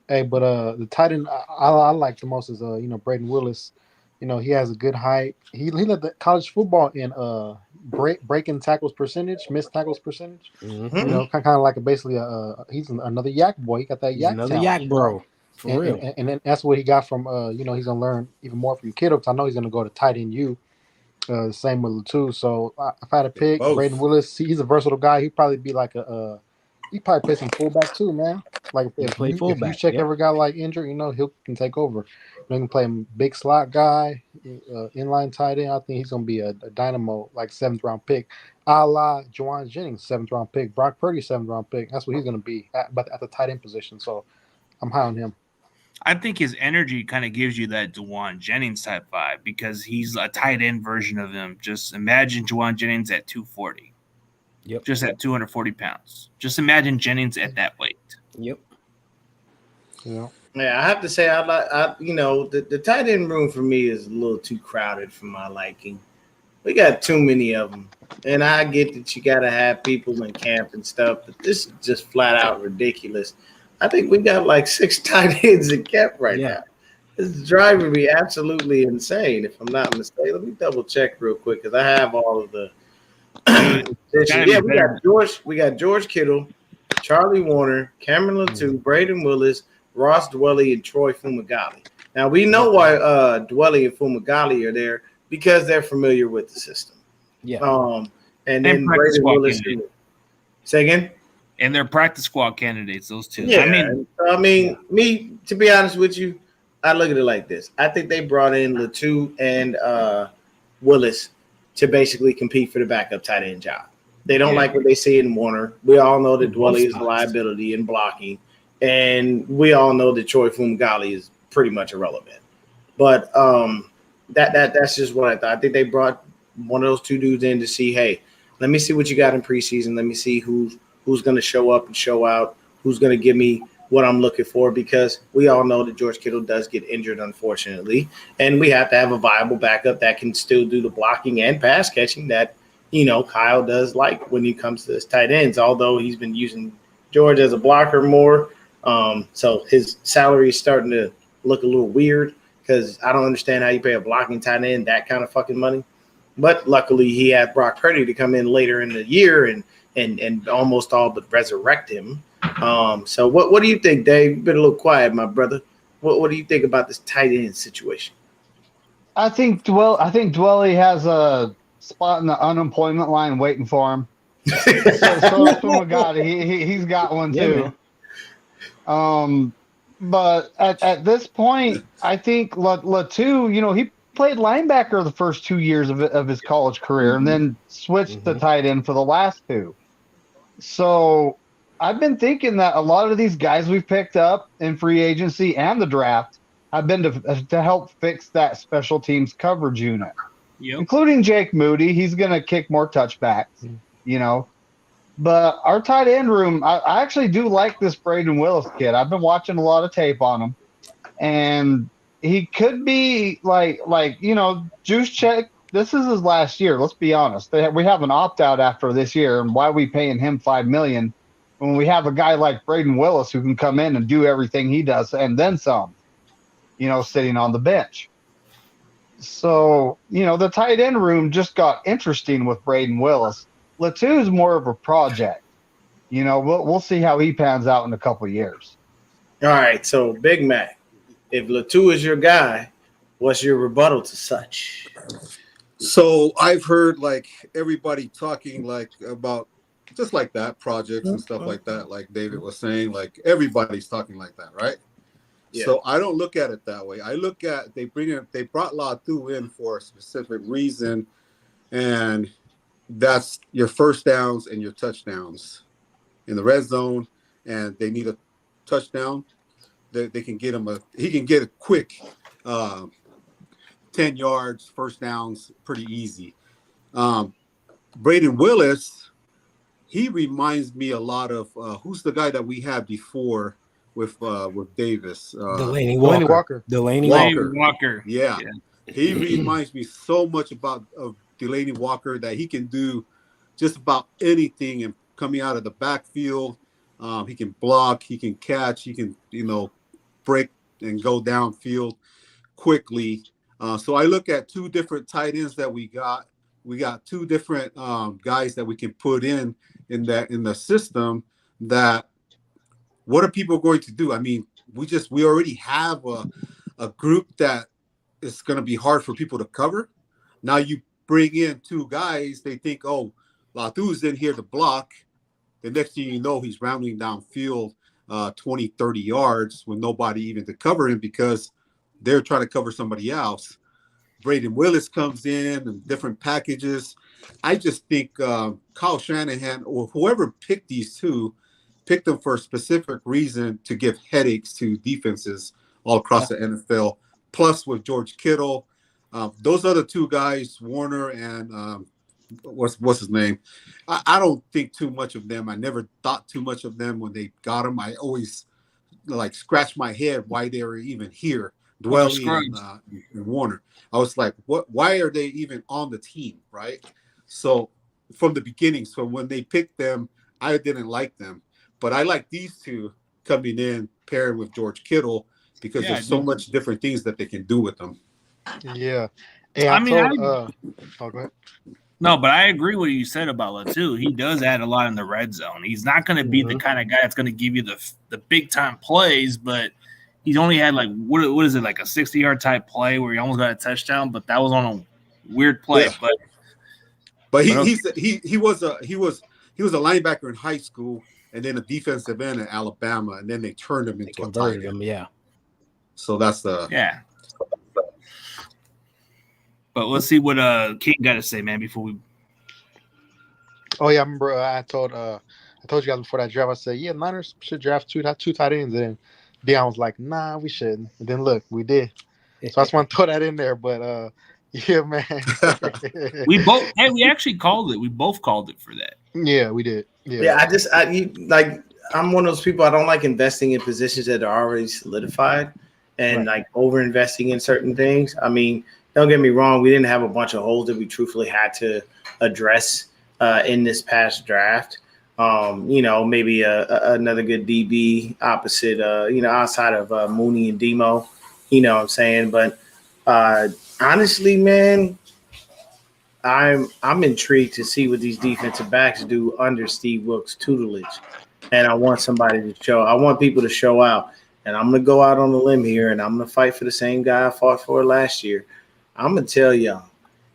Hey, but the tight end I like the most is Braden Willis. You know, he has a good height. He led the college football in breaking tackles percentage, missed tackles percentage. Mm-hmm. You know, kind of like he's another yak boy. He got that yak. Another yak bro. For real. And then that's what he got from he's gonna learn even more from Kittle because I know he's gonna go to tight end U. Same with Latu. So if I had to pick Braden Willis, he's a versatile guy. He'd probably be like he probably play some fullback too, man. Like if you check ever got like injured, he can take over. He can play him big slot guy, inline tight end. I think he's gonna be a dynamo, like 7th round pick, a la Juwan Jennings, 7th round pick, Brock Purdy, 7th round pick. That's what he's gonna be at the tight end position. So I'm high on him. I think his energy kind of gives you that Juwan Jennings type vibe because he's a tight end version of him. Just imagine Juwan Jennings at 240. Yep. Just at 240 pounds. Just imagine Jennings at that weight. Yep. Yeah. Yeah, I have to say, the tight end room for me is a little too crowded for my liking. We got too many of them. And I get that you got to have people in camp and stuff, but this is just flat out ridiculous. I think we got like 6 tight ends in camp right now. This is driving me absolutely insane, if I'm not mistaken. Let me double check real quick because I have all of the. We got George Kittle, Charlie Warner, Cameron Latou, Braden Willis, Ross Dwelly, and Troy Fumagalli. Now we know why Dwelly and Fumagalli are there because they're familiar with the system. Yeah. And then Braden Willis. Say again. And they're practice squad candidates, those two. Yeah. Me, to be honest with you, I look at it like this. I think they brought in Latou and Willis to basically compete for the backup tight end job. They don't like what they see in Warner. We all know that Dwelly is a liability in blocking. And we all know that Troy Fumagalli is pretty much irrelevant. But that's just what I thought. I think they brought one of those 2 dudes in to see, hey, let me see what you got in preseason. Let me see who's going to show up and show out, who's going to give me what I'm looking for, because we all know that George Kittle does get injured, unfortunately, and we have to have a viable backup that can still do the blocking and pass catching that, Kyle does like when he comes to his tight ends, although he's been using George as a blocker more. So his salary is starting to look a little weird because I don't understand how you pay a blocking tight end that kind of fucking money. But luckily he had Brock Purdy to come in later in the year and almost all but resurrect him. So what do you think, Dave? You've been a little quiet, my brother. What do you think about this tight end situation? I think Dwelly has a spot in the unemployment line waiting for him. so he's got one too. But at this point, I think Latou, he played linebacker the first 2 years of his college career and then switched to tight end for the last 2. So I've been thinking that a lot of these guys we've picked up in free agency and the draft have been to help fix that special teams coverage unit, including Jake Moody. He's going to kick more touchbacks, But our tight end room, I actually do like this Braden Willis kid. I've been watching a lot of tape on him, and he could be like Juice Check. This is his last year. Let's be honest. We have an opt out after this year, and why are we paying him $5 million when we have a guy like Braden Willis who can come in and do everything he does and then some, sitting on the bench. So, the tight end room just got interesting with Braden Willis. Latou is more of a project. We'll see how he pans out in a couple of years. All right, so Big Mac, if Latou is your guy, what's your rebuttal to such? So I've heard like everybody talking like about just like that projects and stuff like that, like David was saying, like everybody's talking like that, right? Yeah. So I don't look at it that way. I look at they brought Latou in for a specific reason, and that's your first downs and your touchdowns in the red zone, and they need a touchdown. They can get him he can get a quick 10 yards, first downs, pretty easy. Braden Willis, he reminds me a lot of who's the guy that we had before with Davis? Delaney Walker. Delaney Walker. Yeah. He reminds me so much of Delaney Walker that he can do just about anything and coming out of the backfield. He can block, he can catch, he can, break and go downfield quickly. So I look at 2 different tight ends that we got. We got 2 different guys that we can put in the system. That what are people going to do? I mean, we already have a group that is going to be hard for people to cover. Now you bring in 2 guys, they think, oh, Latou's in here to block. The next thing you know, he's rounding downfield 20, 30 yards with nobody even to cover him because they're trying to cover somebody else. Braden Willis comes in and different packages. I just think Kyle Shanahan or whoever picked these 2 picked them for a specific reason to give headaches to defenses all across the NFL. Plus with George Kittle, those other 2 guys, Warner and what's his name? I don't think too much of them. I never thought too much of them when they got him. I always like scratched my head why they were even here, Dwelly and Warner. I was like, what? Why are they even on the team, right? So from the beginning, so when they picked them, I didn't like them, but I like these two coming in paired with George Kittle because there's so much different things that they can do with them. Yeah. Hey, go ahead. No, but I agree with what you said about Latu. He does add a lot in the red zone. He's not going to be the kind of guy that's going to give you the big time plays, but he's only had like what is it, like a 60-yard type play where he almost got a touchdown, but that was on a weird play. Yeah. But he was a linebacker in high school and then a defensive end at Alabama, and then they turned him into a tight end. Yeah. So that's the But let's see what King got to say, man, before we. Oh yeah, I remember I told you guys before that draft. I said, yeah, Niners should draft two tight ends, and Deion was like, nah, we shouldn't. And then look, we did. So I just want to throw that in there. But yeah, man. we actually called it. We both called it for that. Yeah, we did. Yeah. I'm one of those people. I don't like investing in positions that are already solidified and like over investing in certain things. I mean, don't get me wrong. We didn't have a bunch of holes that we truthfully had to address in this past draft. Maybe another good DB opposite, outside of Mooney and Demo, you know what I'm saying? But honestly, man, I'm intrigued to see what these defensive backs do under Steve Wilkes' tutelage. And I want people to show out. And I'm going to go out on a limb here, and I'm going to fight for the same guy I fought for last year. I'm going to tell y'all,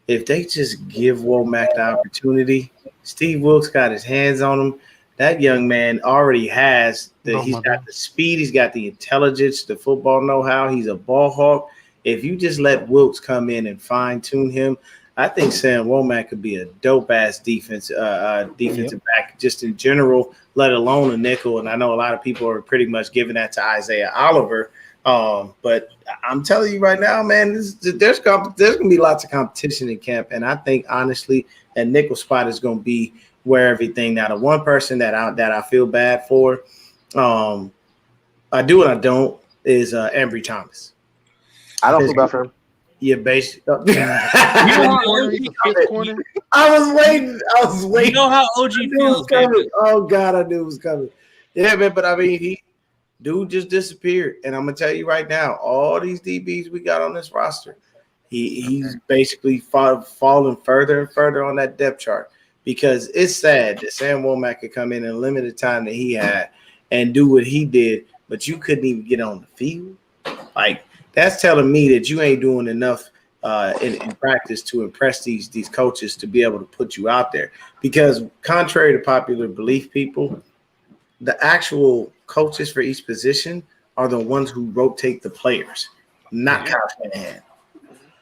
if they just give Womack the opportunity, Steve Wilkes got his hands on him. That young man already has he's got the speed, he's got the intelligence, the football know-how. He's a ball hawk. If you just let Wilkes come in and fine-tune him, I think Sam Womack could be a dope-ass defensive back just in general, let alone a nickel. And I know a lot of people are pretty much giving that to Isaiah Oliver. But I'm telling you right now, man, there's going to be lots of competition in camp. And I think, honestly, that nickel spot is going to be where everything. Now, the one person that I feel bad for, I do and I don't, is Ambry Thomas. I don't feel bad for him. Yeah, basically. I was waiting. You know how OG feels. Oh God, I knew it was coming. Yeah, man. But I mean, dude just disappeared, and I'm gonna tell you right now, all these DBs we got on this roster, he's basically falling further and further on that depth chart because it's sad that Sam Womack could come in limited time that he had and do what he did, but you couldn't even get on the field, like. That's telling me that you ain't doing enough in practice to impress these coaches to be able to put you out there. Because contrary to popular belief, people, the actual coaches for each position are the ones who rotate the players, not Kyle Shanahan.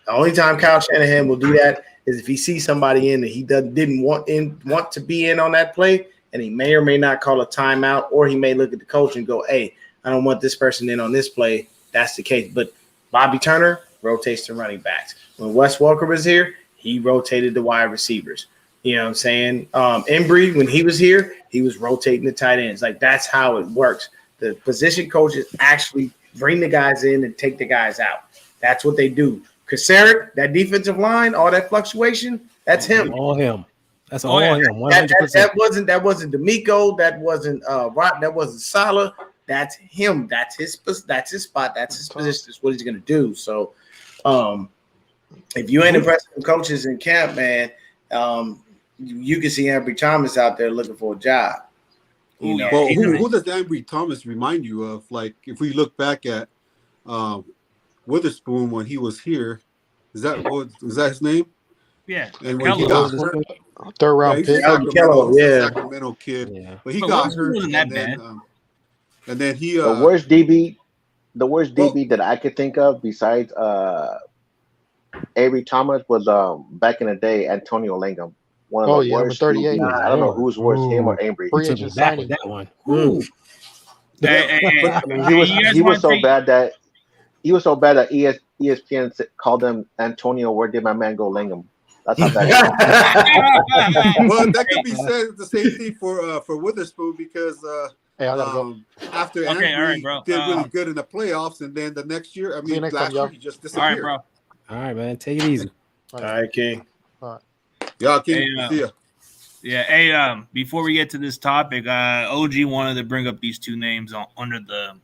The only time Kyle Shanahan will do that is if he sees somebody in that he didn't want to be in on that play, and he may or may not call a timeout, or he may look at the coach and go, hey, I don't want this person in on this play. That's the case. But Bobby Turner rotates the running backs. When Wes Welker was here, he rotated the wide receivers. You know what I'm saying? Embry, when he was here, he was rotating the tight ends. Like, that's how it works. The position coaches actually bring the guys in and take the guys out. That's what they do. Kaseric, that defensive line, all that fluctuation, that's him. All him. That's all him. 100%. That wasn't D'Amico. That wasn't Rott. That wasn't Salah. That's him. That's his spot. That's his position. That's what he's going to do. So, if you ain't impressed with coaches in camp, man, you can see Ambry Thomas out there looking for a job. Who does Ambry Thomas remind you of? Like, if we look back at Witherspoon when he was here, was that his name? Yeah. And when he got hurt, third round pick, Sacramento kid, but he got hurt, and then he the worst DB that I could think of besides Avery Thomas was back in the day Antonio Langham. One of the worst. 38. I don't know who's worse, him or Avery. That one. He was so bad that ESPN called him Antonio. Where did my man go, Langham? That's how bad. Well, that could be said the same thing for Witherspoon because Hey, I gotta go. after Okay, Andrew all right, bro. did really good in the playoffs, and then the next year, See you next last time, y'all. year he just All right, disappeared. bro. All right, man. Take it easy. All right, King. Y'all King, Hey, see ya. Yeah. Hey, before we get to this topic, OG wanted to bring up these two names under the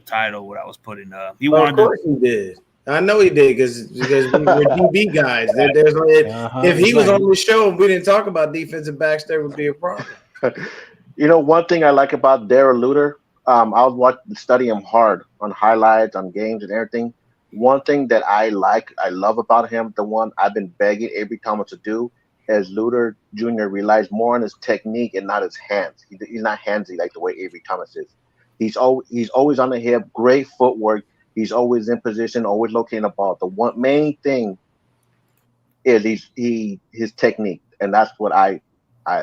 title. What I was putting up. He Of wanted course he did. I know he did because we're DB guys. If he was on the show and we didn't talk about defensive backs, there would be a problem. You know, one thing I like about Darrell Luter, I was study him hard on highlights, on games, and everything. One thing that I love about him, the one I've been begging Avery Thomas to do, is Luter Jr. relies more on his technique and not his hands. He's not handsy like the way Avery Thomas is. He's always on the hip, great footwork. He's always in position, always locating the ball. The one main thing is his technique, and that's what I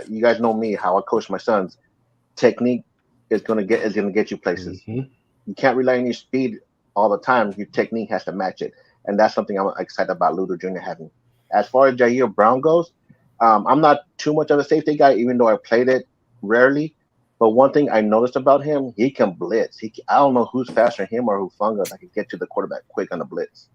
you guys know me, how I coach my sons. Technique is gonna get you places. Mm-hmm. You can't rely on your speed all the time. Your technique has to match it, and that's something I'm excited about Luter Jr. having. As far as Jair Brown goes, I'm not too much of a safety guy, even though I played it rarely. But one thing I noticed about him, he can blitz. I don't know who's faster, him or Hufanga, that can get to the quarterback quick on the blitz.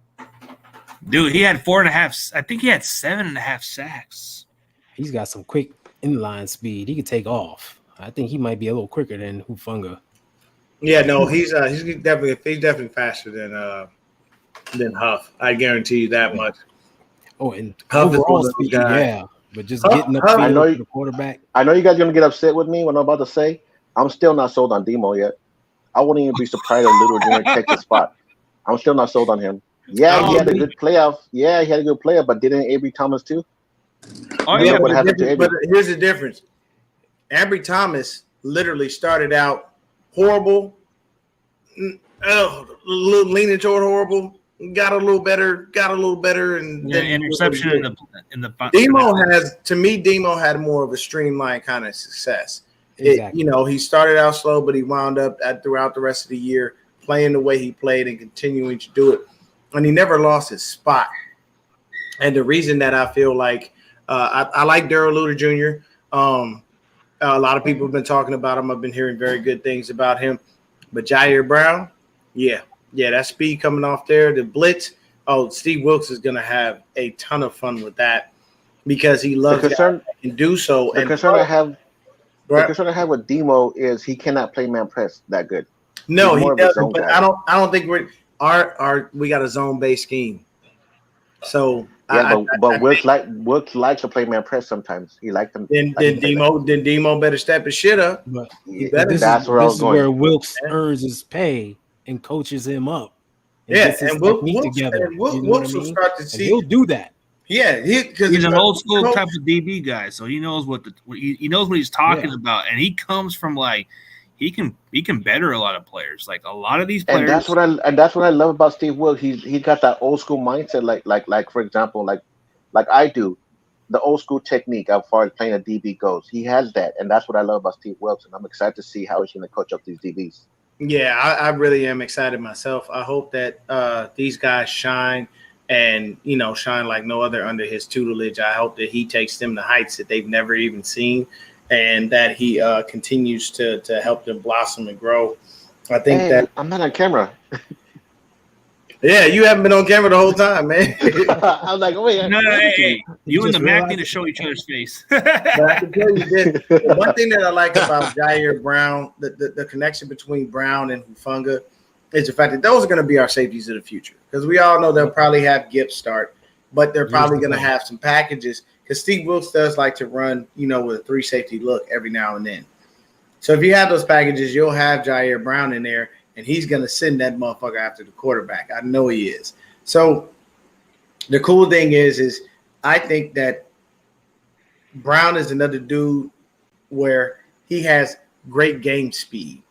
Dude, he had 4.5. I think he had 7.5 sacks. He's got some quick inline speed. He could take off. I think he might be a little quicker than Hufanga. Yeah, no, he's definitely faster than Huff. I guarantee you that much. Oh, and Huff is overall one of those speed, guys. yeah. But just getting up to the quarterback. I know you guys are gonna get upset with me when I'm about to say. I'm still not sold on Demo yet. I wouldn't even be surprised if Luter Jr. takes the spot. I'm still not sold on him. Yeah, he had a good playoff. Yeah, he had a good playoff, but didn't Avery Thomas too? Oh yeah, what happened to Avery? But here's the difference. Avery Thomas literally started out horrible, a little leaning toward horrible. Got a little better, and then interception in the Demo had more of a streamlined kind of success. Exactly. He started out slow, but he wound up throughout the rest of the year playing the way he played and continuing to do it, and he never lost his spot. And the reason that I feel like I like Darrell Luter Jr. A lot of people have been talking about him. I've been hearing very good things about him, but Jair Brown, yeah, that speed coming off there, the blitz. Oh, Steve Wilkes is going to have a ton of fun with that because he loves it and do so. The concern I have with Demo is he cannot play man press that good. No, he doesn't. But I don't think we got a zone based scheme. So yeah, but Wilkes likes to play man press sometimes. He liked them. Then Demo better step his shit up. But this is where Wilkes earns his pay and coaches him up. And Wilkes will start to see. He'll do that. Yeah, because he's an old school type of DB guy, so he knows he knows what he's talking about, and he comes from he can better a lot of players, like a lot of these players. And that's what I love about Steve Wilkes. He got that old school mindset, like for example, like I do, the old school technique as far as playing a DB goes. He has that, and that's what I love about Steve Wilkes, and I'm excited to see how he's going to coach up these DBs. Yeah, I really am excited myself. I hope that these guys shine and, shine like no other under his tutelage. I hope that he takes them to heights that they've never even seen and that he continues to help them blossom and grow. I think that I'm not on camera. Yeah, you haven't been on camera the whole time, man. I was like, wait. No, hey, you and the Mac need to show each other's face. But I can tell you this. One thing that I like about Jair Brown, the connection between Brown and Hufanga, is the fact that those are going to be our safeties of the future. Because we all know they'll probably have Gibbs start, but they're probably going to have some packages. Because Steve Wilkes does like to run, with a 3 safety look every now and then. So if you have those packages, you'll have Jair Brown in there, and he's going to send that motherfucker after the quarterback. I know he is. So the cool thing is I think that Brown is another dude where he has great game speed.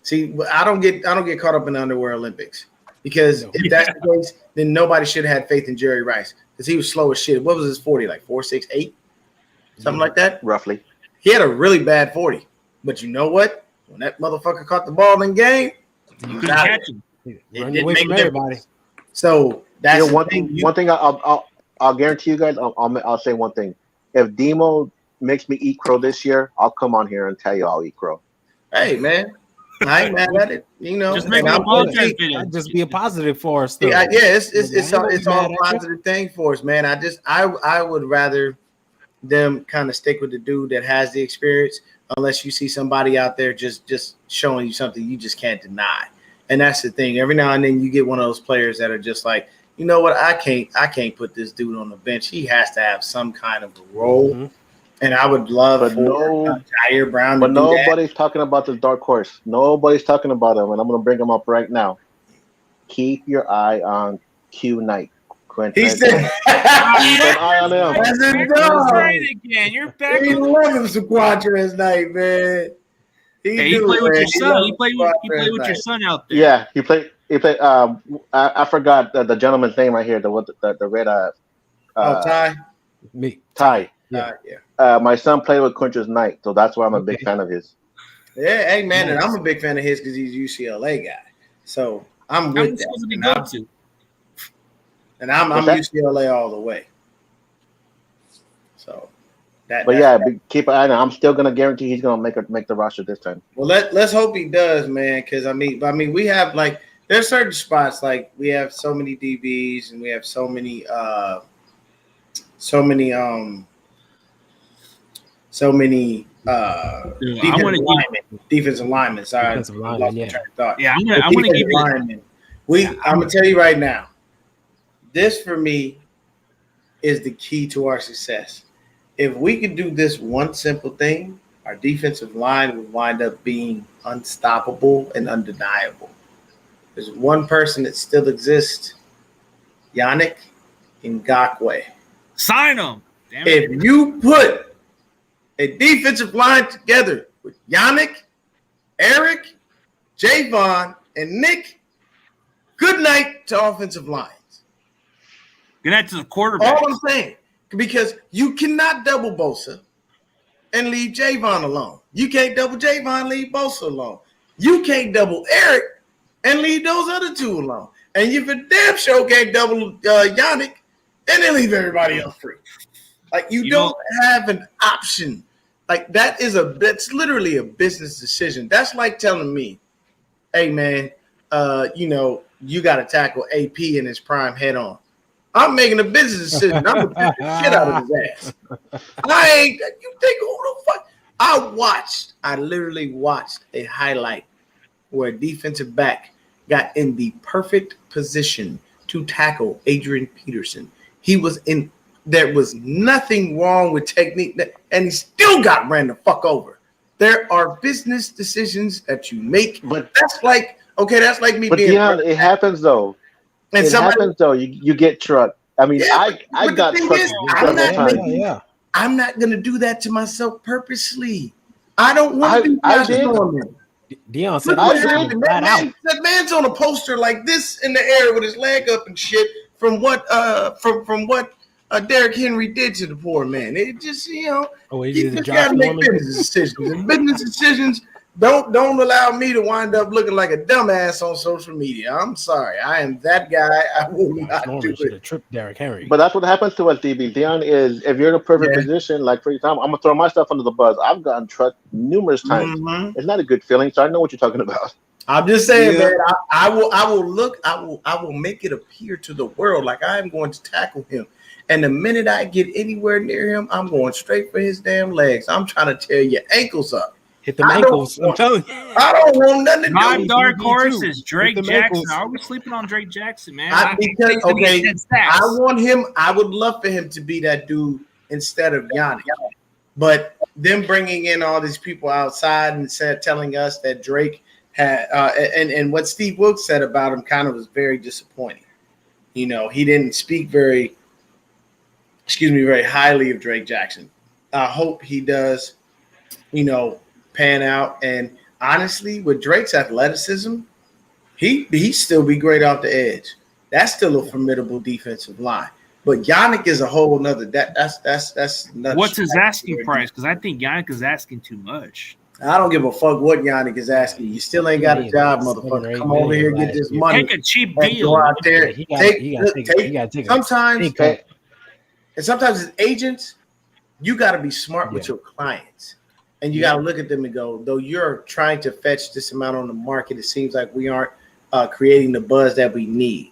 See, I don't get caught up in the Underwear Olympics because if that's the case, then nobody should have had faith in Jerry Rice because he was slow as shit. What was his 40? Like 4.68? Something like that? Roughly. He had a really bad 40. But you know what? When that motherfucker caught the ball in game, you couldn't catch him. It didn't make everybody. So that's one thing I'll guarantee you guys. I'll say one thing. If Demo makes me eat crow this year, I'll come on here and tell you I'll eat crow. Hey, man. I ain't mad at it. You know, Just make and an I'm gonna apology keep- video. That'd just be a positive for us. Though. Yeah, it's I ain't gonna be all mad a at you. positive thing for us, man. I would rather them kind of stick with the dude that has the experience, unless you see somebody out there just showing you something you just can't deny. And that's the thing. Every now and then you get one of those players that are just like, you know what, I can't put this dude on the bench. He has to have some kind of a role. Mm-hmm. And I would love for Jair Brown to But do that. nobody's talking about this dark horse. Nobody's talking about him, and I'm going to bring him up right now. Keep your eye on Q Knight. Quentin. He said, Keep an eye on him. That's a That's dog. right again. You're back He on the love him some Quadrans night, man. Hey, you do, play with man. your He son. love You play Quadrans with your night. son out there. Yeah, he played. I forgot the gentleman's name right here. The red Ty. Me. Ty. Yeah. My son played with Quintus Knight, so that's why I'm a big fan of his. Yeah, hey man, and I'm a big fan of his because he's a UCLA guy. So I'm How with many that. schools did he And go I'm- to? And I'm What's that? UCLA all the way. So that. But that's- yeah, keep an eye on him. I'm still gonna guarantee he's gonna make the roster this time. Well, let's hope he does, man. Because I mean, we have like there's certain spots like we have so many DBs and we have so many defensive linemen. Sorry, Defensive linemen, lost my yeah. train of thought. Yeah, I'm gonna give you. linemen. I'm gonna tell you right now. This for me is the key to our success. If we could do this one simple thing, our defensive line would wind up being unstoppable and undeniable. There's one person that still exists, Yannick Ngakoue. Sign him. Damn it. If you put a defensive line together with Yannick, Eric, Javon, and Nick, good night to offensive lines. Good night to the quarterback. All I'm saying, because you cannot double Bosa and leave Javon alone. You can't double Javon, leave Bosa alone. You can't double Eric and leave those other two alone. And you for damn sure can't double Yannick and then leave everybody else free. Like you don't have an option. Like that's literally a business decision. That's like telling me, hey man, you got to tackle AP in his prime head on. I'm making a business decision. I'm gonna beat the shit out of his ass. You think who the fuck? I literally watched a highlight where a defensive back got in the perfect position to tackle Adrian Peterson. There was nothing wrong with technique, and he still got ran the fuck over. There are business decisions that you make, but that's like me But being. Deion, it happens though. And happens though. You get trucked. I mean, I got trucked several times. I'm not gonna do that to myself purposely. I don't want to be I did. Deion said, That man's on a poster like this in the air with his leg up and shit from what Derrick Henry did to the poor man. It just you just gotta make business decisions. And business decisions don't allow me to wind up looking like a dumbass on social media. I'm sorry. I am that guy. I will not do it. Tripped Derrick Henry. But that's what happens to us, DB. Deion is if you're in a perfect position, like for example, I'm gonna throw my stuff under the bus. I've gotten trucked numerous times. Mm-hmm. It's not a good feeling, so I know what you're talking about. I'm just saying, man. I will make it appear to the world like I am going to tackle him. And the minute I get anywhere near him, I'm going straight for his damn legs. I'm trying to tear your ankles up. Hit the ankles. I'm telling you. I don't want nothing to do. My dark horse is Drake the Jackson. ankles. Are we sleeping on Drake Jackson, man? I want him. I would love for him to be that dude instead of Yannick. But them bringing in all these people outside and telling us that Drake had and what Steve Wilkes said about him kind of was very disappointing. He didn't speak very highly of Drake Jackson. I hope he does, pan out. And honestly, with Drake's athleticism, he'd still be great off the edge. That's still a formidable defensive line. But Yannick is a whole nother. That's another. What's his asking price? Because I think Yannick is asking too much. I don't give a fuck what Yannick is asking. You still ain't got a job, motherfucker. Come over here, get this money. Take a cheap deal. Go out there. He got to take sometimes. And sometimes as agents, you got to be smart with your clients. And you got to look at them and go, though you're trying to fetch this amount on the market, it seems like we aren't creating the buzz that we need.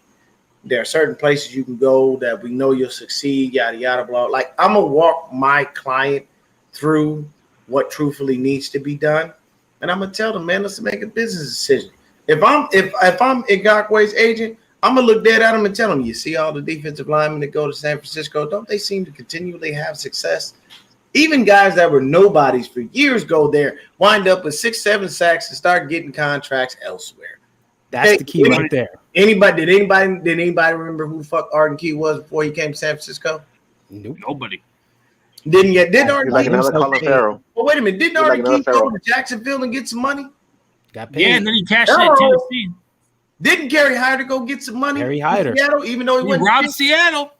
There are certain places you can go that we know you'll succeed, yada, yada, blah. Like, I'm going to walk my client through what truthfully needs to be done. And I'm going to tell them, man, let's make a business decision. If I'm Ngakwe's agent, I'm going to look dead at him and tell him, you see all the defensive linemen that go to San Francisco, don't they seem to continually have success? Even guys that were nobodies for years go there, wind up with 6-7 sacks and start getting contracts elsewhere. That's the key right there. Did anybody remember who the fuck Arden Key was before he came to San Francisco? Nope. Nobody. Did Arden like Key? another Colin Farrell. Well, wait a minute. Didn't Arden Key go to Jacksonville and get some money? Got paid. Yeah, and then he cashed it at Tennessee. Didn't Gary Hyder go get some money? Gary Hyder. Seattle, even though he robbed Seattle.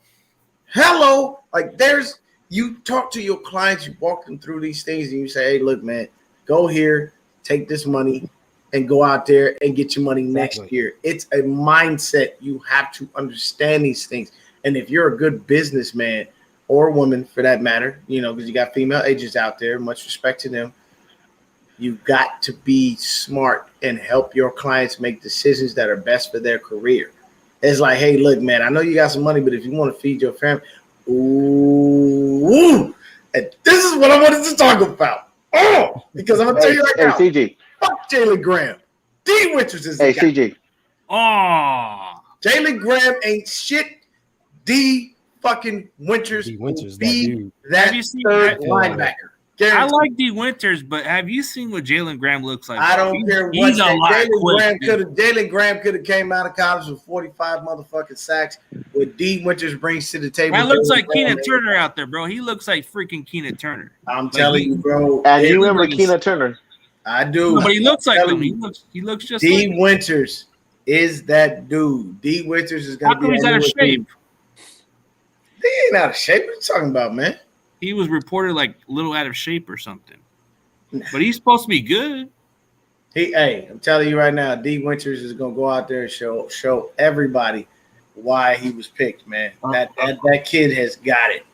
Hello. Like, you talk to your clients, you walk them through these things, and you say, hey, look, man, go here, take this money, and go out there and get your money next year. It's a mindset. You have to understand these things. And if you're a good businessman or woman, for that matter, because you got female agents out there, much respect to them, you've got to be smart and help your clients make decisions that are best for their career. It's like, hey, look, man, I know you got some money, but if you want to feed your family, ooh, and this is what I wanted to talk about. Oh, because I'm going to tell you right now. CG. Fuck Jalen Graham. D. Winters is the guy. CG. Oh. Jalen Graham ain't shit. D. fucking Winters. D. Winters, be Have you seen third that? linebacker. I like D. Winters, but have you seen what Jalen Graham looks like? I don't care what Jalen Graham could have came out of college with 45 motherfucking sacks. What D. Winters brings to the table. That looks like Keenan Turner out there, bro. He looks like freaking Keenan Turner. I'm telling you, bro. And you remember Keenan Turner? I do. No, but he looks like him. He looks just like D. Winters is that dude. D. Winters is going to be. How come he's out of shape? He ain't out of shape. What are you talking about, man? He was reported like a little out of shape or something. But he's supposed to be good. I'm telling you right now, D. Winters is going to go out there and show everybody why he was picked, man. That kid has got it.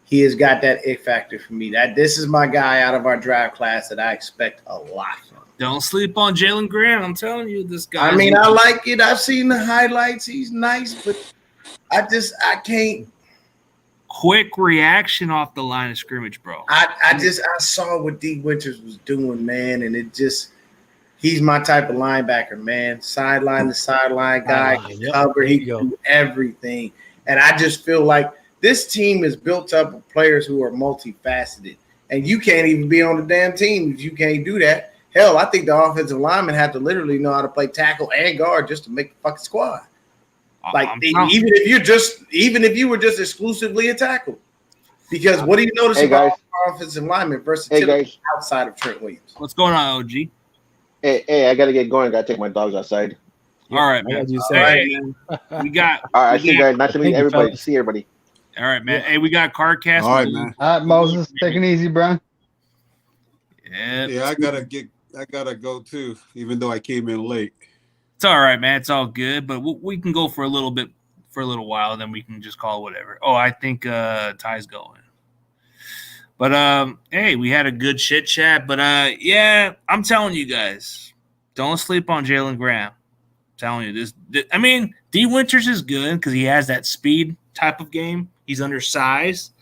He has got that it factor for me. This is my guy out of our draft class that I expect a lot from. Don't sleep on Jalen Graham. I'm telling you, this guy. I mean, I like it. I've seen the highlights. He's nice, but I can't. Quick reaction off the line of scrimmage, bro. I saw what D. Winters was doing, man, and he's my type of linebacker, man. Sideline to sideline guy, cover, he can do everything. And I just feel like this team is built up of players who are multifaceted, and you can't even be on the damn team if you can't do that. Hell, I think the offensive linemen have to literally know how to play tackle and guard just to make the fucking squad. Like even if you were just exclusively a tackle, because what do you notice about offensive lineman versatility outside of Trent Williams? What's going on, OG? Hey, I gotta get going. Gotta take my dogs outside. All right, man. We got. All right, see you guys. Nice to meet everybody. See everybody. All right, man. Hey, we got CarCast. All right, man. All right, Moses, take it easy, bro. Yeah, I gotta go too, even though I came in late. It's all right, man. It's all good, but we can go for a little while, then we can just call it whatever. Oh, I think Ty's going. But hey, we had a good chit chat. But yeah, I'm telling you guys, don't sleep on Jalen Graham. I'm telling you this. I mean, D. Winters is good because he has that speed type of game. He's undersized.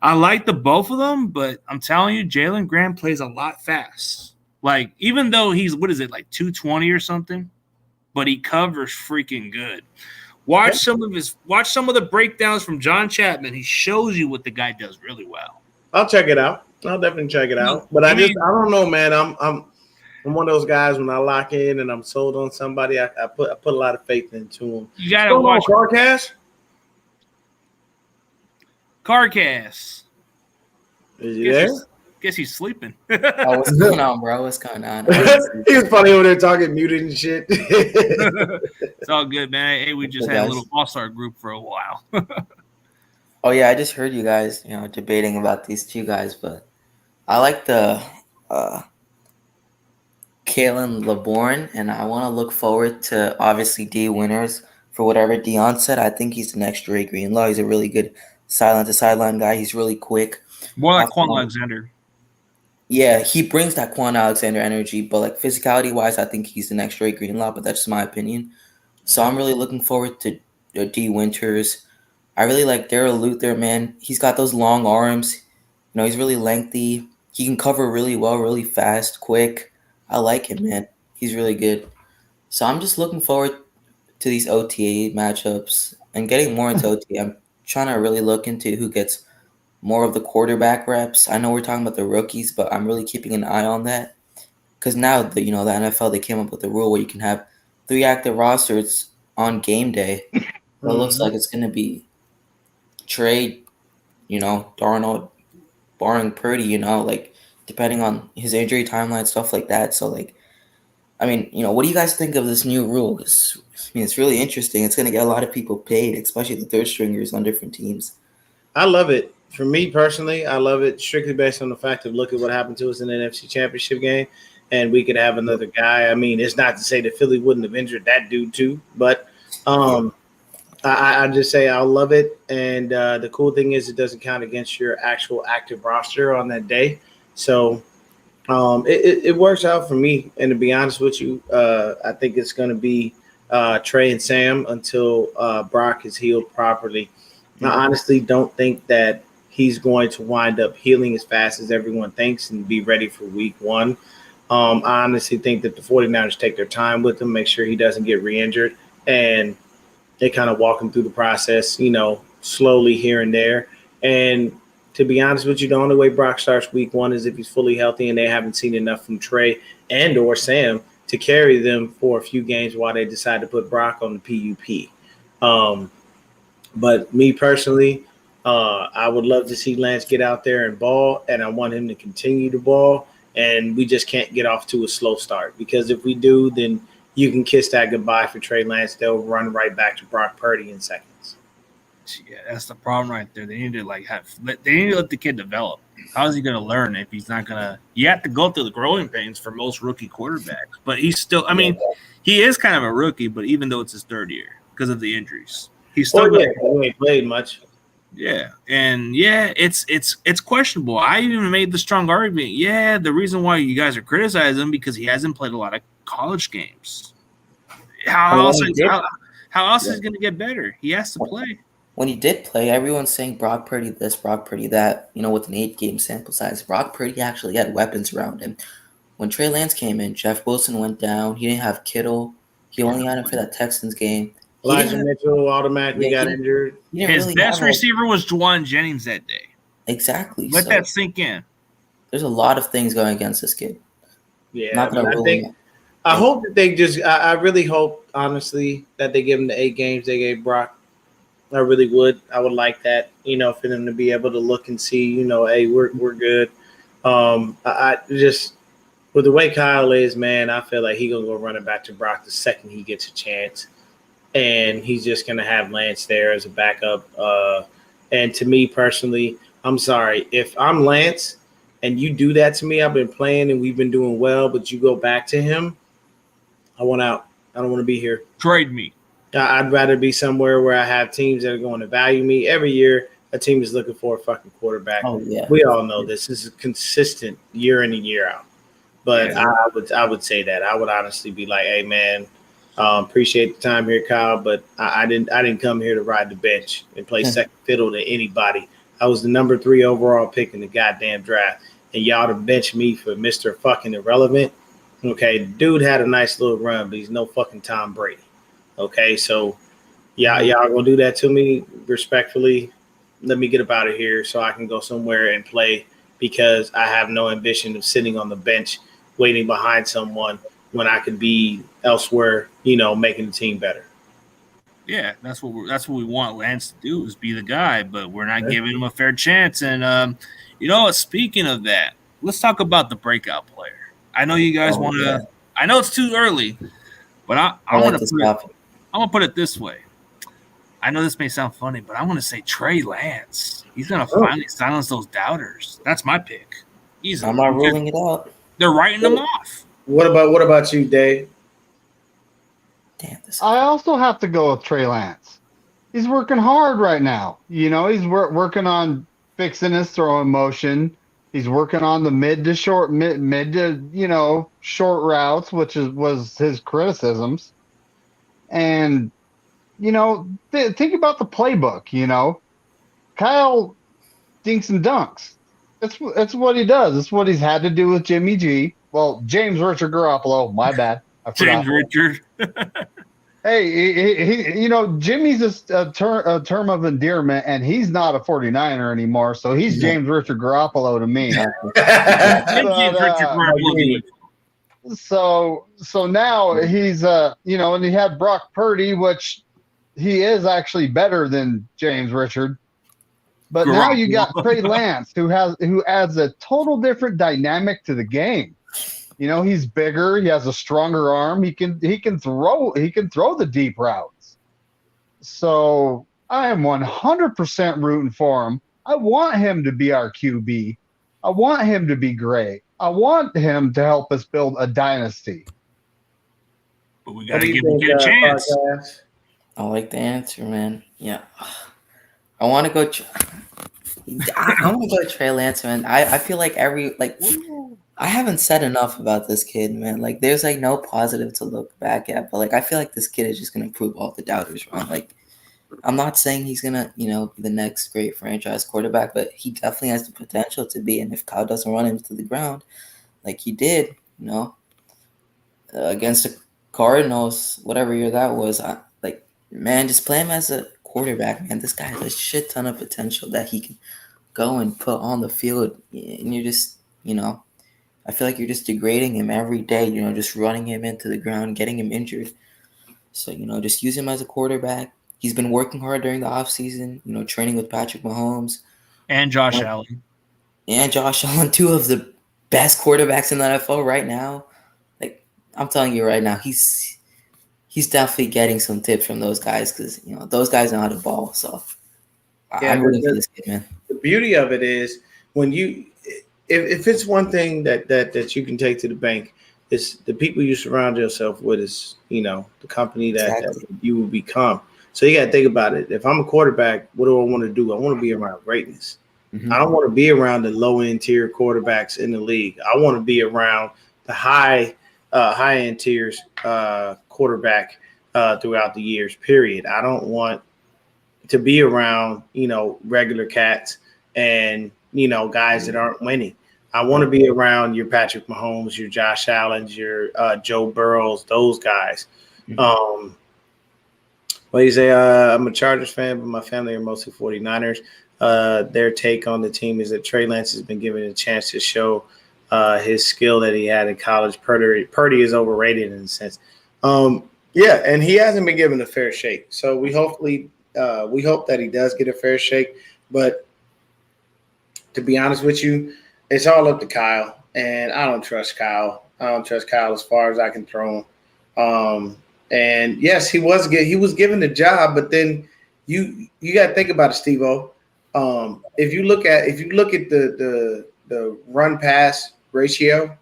I like the both of them, but I'm telling you, Jalen Graham plays a lot fast. Like, even though he's, what is it, like 220 or something? But he covers freaking good. Watch some of the breakdowns from John Chapman. He shows you what the guy does really well. I'll check it out. I'll definitely check it out. But I don't know, man. I'm one of those guys when I lock in and I'm sold on somebody, I put a lot of faith into him. You gotta watch CarCast. CarCast. Is he there? Guess he's sleeping. Oh, what's going on, bro? What's going on? He was funny over there talking muted and shit. It's all good, man. Hey, we just had a little all-star group for a while. Oh yeah, I just heard you guys, debating about these two guys, but I like the Kalen LeBourne, and I want to look forward to obviously D. Winters for whatever Dion said. I think he's the next Dre Greenlaw. He's a really good sideline to sideline guy. He's really quick. More like Quan Alexander. Yeah, he brings that Quan Alexander energy, but like physicality wise, I think he's the next Dre Greenlaw, but that's just my opinion. So I'm really looking forward to D Winters. I really like Darryl Luther, man. He's got those long arms. You know, he's really lengthy. He can cover really well, really fast, quick. I like him, man. He's really good. So I'm just looking forward to these OTA matchups and getting more into OTA. I'm trying to really look into who gets more of the quarterback reps. I know we're talking about the rookies, but I'm really keeping an eye on that. Because now the NFL, they came up with a rule where you can have 3 active rosters on game day. But it looks like it's going to be Trey, Darnold, barring Purdy, like depending on his injury timeline, stuff like that. So like, I mean, what do you guys think of this new rule? 'Cause, it's really interesting. It's going to get a lot of people paid, especially the third stringers on different teams. I love it. For me personally, I love it strictly based on the fact of look at what happened to us in the NFC Championship game, and we could have another guy. I mean, it's not to say that Philly wouldn't have injured that dude too, but I just say I love it. And the cool thing is it doesn't count against your actual active roster on that day. So it works out for me. And to be honest with you, I think it's going to be Trey and Sam until Brock is healed properly. I honestly don't think that he's going to wind up healing as fast as everyone thinks and be ready for week 1. I honestly think that the 49ers take their time with him, make sure he doesn't get re-injured, and they kind of walk him through the process, slowly here and there. And to be honest with you, the only way Brock starts week 1 is if he's fully healthy and they haven't seen enough from Trey and or Sam to carry them for a few games while they decide to put Brock on the PUP. But me personally, I would love to see Lance get out there and ball, and I want him to continue to ball. And we just can't get off to a slow start, because if we do, then you can kiss that goodbye for Trey Lance. They'll run right back to Brock Purdy in seconds. Yeah, that's the problem right there. They need to let the kid develop. How is he going to learn if he's not going to? You have to go through the growing pains for most rookie quarterbacks. But he's still. I mean, he is kind of a rookie, but even though it's his 3rd year because of the injuries, he's still. He ain't played much. Yeah, and it's questionable. I even made the strong argument. Yeah, the reason why you guys are criticizing him because he hasn't played a lot of college games. How else is he going to get better? He has to play. When he did play, everyone's saying Brock Purdy this, Brock Purdy that. With an 8-game sample size, Brock Purdy actually had weapons around him. When Trey Lance came in, Jeff Wilson went down. He didn't have Kittle. He only had him for that Texans game. Elijah Mitchell automatically got injured. His best receiver was Juwan Jennings that day. Exactly. Let that sink in. There's a lot of things going against this kid. Yeah, I hope that they just. I really hope, honestly, that they give him the 8 games they gave Brock. I really would. I would like that. For them to be able to look and see. Hey, we're good. I just with the way Kyle is, man, I feel like he's gonna go running back to Brock the second he gets a chance. And he's just going to have Lance there as a backup. And to me personally, I'm sorry. If I'm Lance and you do that to me, I've been playing and we've been doing well, but you go back to him, I want out. I don't want to be here. Trade me. I'd rather be somewhere where I have teams that are going to value me. Every year, a team is looking for a fucking quarterback. Oh, yeah. We all know this. This is consistent year in and year out. But yeah. I would say that. I would honestly be like, hey, man, appreciate the time here, Kyle, but I didn't come here to ride the bench and play second fiddle to anybody. I was the number 3 overall pick in the goddamn draft, and y'all to bench me for Mr. fucking irrelevant. Okay, dude had a nice little run, but he's no fucking Tom Brady. Okay, so y'all gonna do that to me respectfully. Let me get up out of here so I can go somewhere and play, because I have no ambition of sitting on the bench waiting behind someone when I could be elsewhere, making the team better. Yeah, that's what we want Lance to do, is be the guy, but we're not giving him a fair chance. And speaking of that, let's talk about the breakout player. I know you guys want to. Yeah. I know it's too early, but I want to put it this way. I know this may sound funny, but I want to say Trey Lance. He's gonna finally silence those doubters. That's my pick. I'm not ruling it out. They're writing them off. What about you, Dave? Damn, I also have to go with Trey Lance. he's working hard right now. You know, he's working on fixing his throwing motion. He's working on the mid to short routes, which was his criticisms. And think about the playbook. Kyle dinks and dunks. That's what he does. It's what he's had to do with Jimmy G. Well, James Richard Garoppolo. My bad. I forgot. James Richard. Hey, Jimmy's a term of endearment, and he's not a 49er anymore, so he's James Richard Garoppolo to me. James Richard Garoppolo. So now he's and he had Brock Purdy, which he is actually better than James Richard. But now you got Trey Lance, who adds a total different dynamic to the game. He's bigger. He has a stronger arm. He can throw the deep routes. So I am 100% rooting for him. I want him to be our QB. I want him to be great. I want him to help us build a dynasty. But we got to give him a chance. I like the answer, man. Yeah. I want to go. I want to go Trey Lance, man. I feel like I haven't said enough about this kid, man. Like, there's no positive to look back at, but I feel like this kid is just gonna prove all the doubters wrong. I'm not saying he's gonna, be the next great franchise quarterback, but he definitely has the potential to be. And if Kyle doesn't run him to the ground, like he did, against the Cardinals, whatever year that was, man, just play him as a quarterback, man. This guy has a shit ton of potential that he can go and put on the field, and you're just, I feel like you're just degrading him every day, just running him into the ground, getting him injured. So, just use him as a quarterback. He's been working hard during the offseason, training with Patrick Mahomes. And Josh Allen. And Josh Allen, two of the best quarterbacks in the NFL right now. I'm telling you right now, he's definitely getting some tips from those guys because, those guys know how to ball. So I'm rooting for this kid, man. The beauty of it is when if it's one thing that you can take to the bank, it's the people you surround yourself with is, the company that you will become. So you got to think about it. If I'm a quarterback, what do I want to do? I want to be around greatness. Mm-hmm. I don't want to be around the low-end tier quarterbacks in the league. I want to be around the high-end tiers quarterback throughout the years, period. I don't want to be around, regular cats and, guys that aren't winning. I want to be around your Patrick Mahomes, your Josh Allens, your Joe Burrows, those guys. Mm-hmm. Well, you say I'm a Chargers fan, but my family are mostly 49ers. Their take on the team is that Trey Lance has been given a chance to show his skill that he had in college. Purdy is overrated in a sense. Yeah, and he hasn't been given a fair shake. So we hope that he does get a fair shake. But to be honest with you, it's all up to Kyle, and I don't trust Kyle. I don't trust Kyle as far as I can throw him. And yes, he was given the job, but then you got to think about it, Steve-O. If you look at the run pass ratio,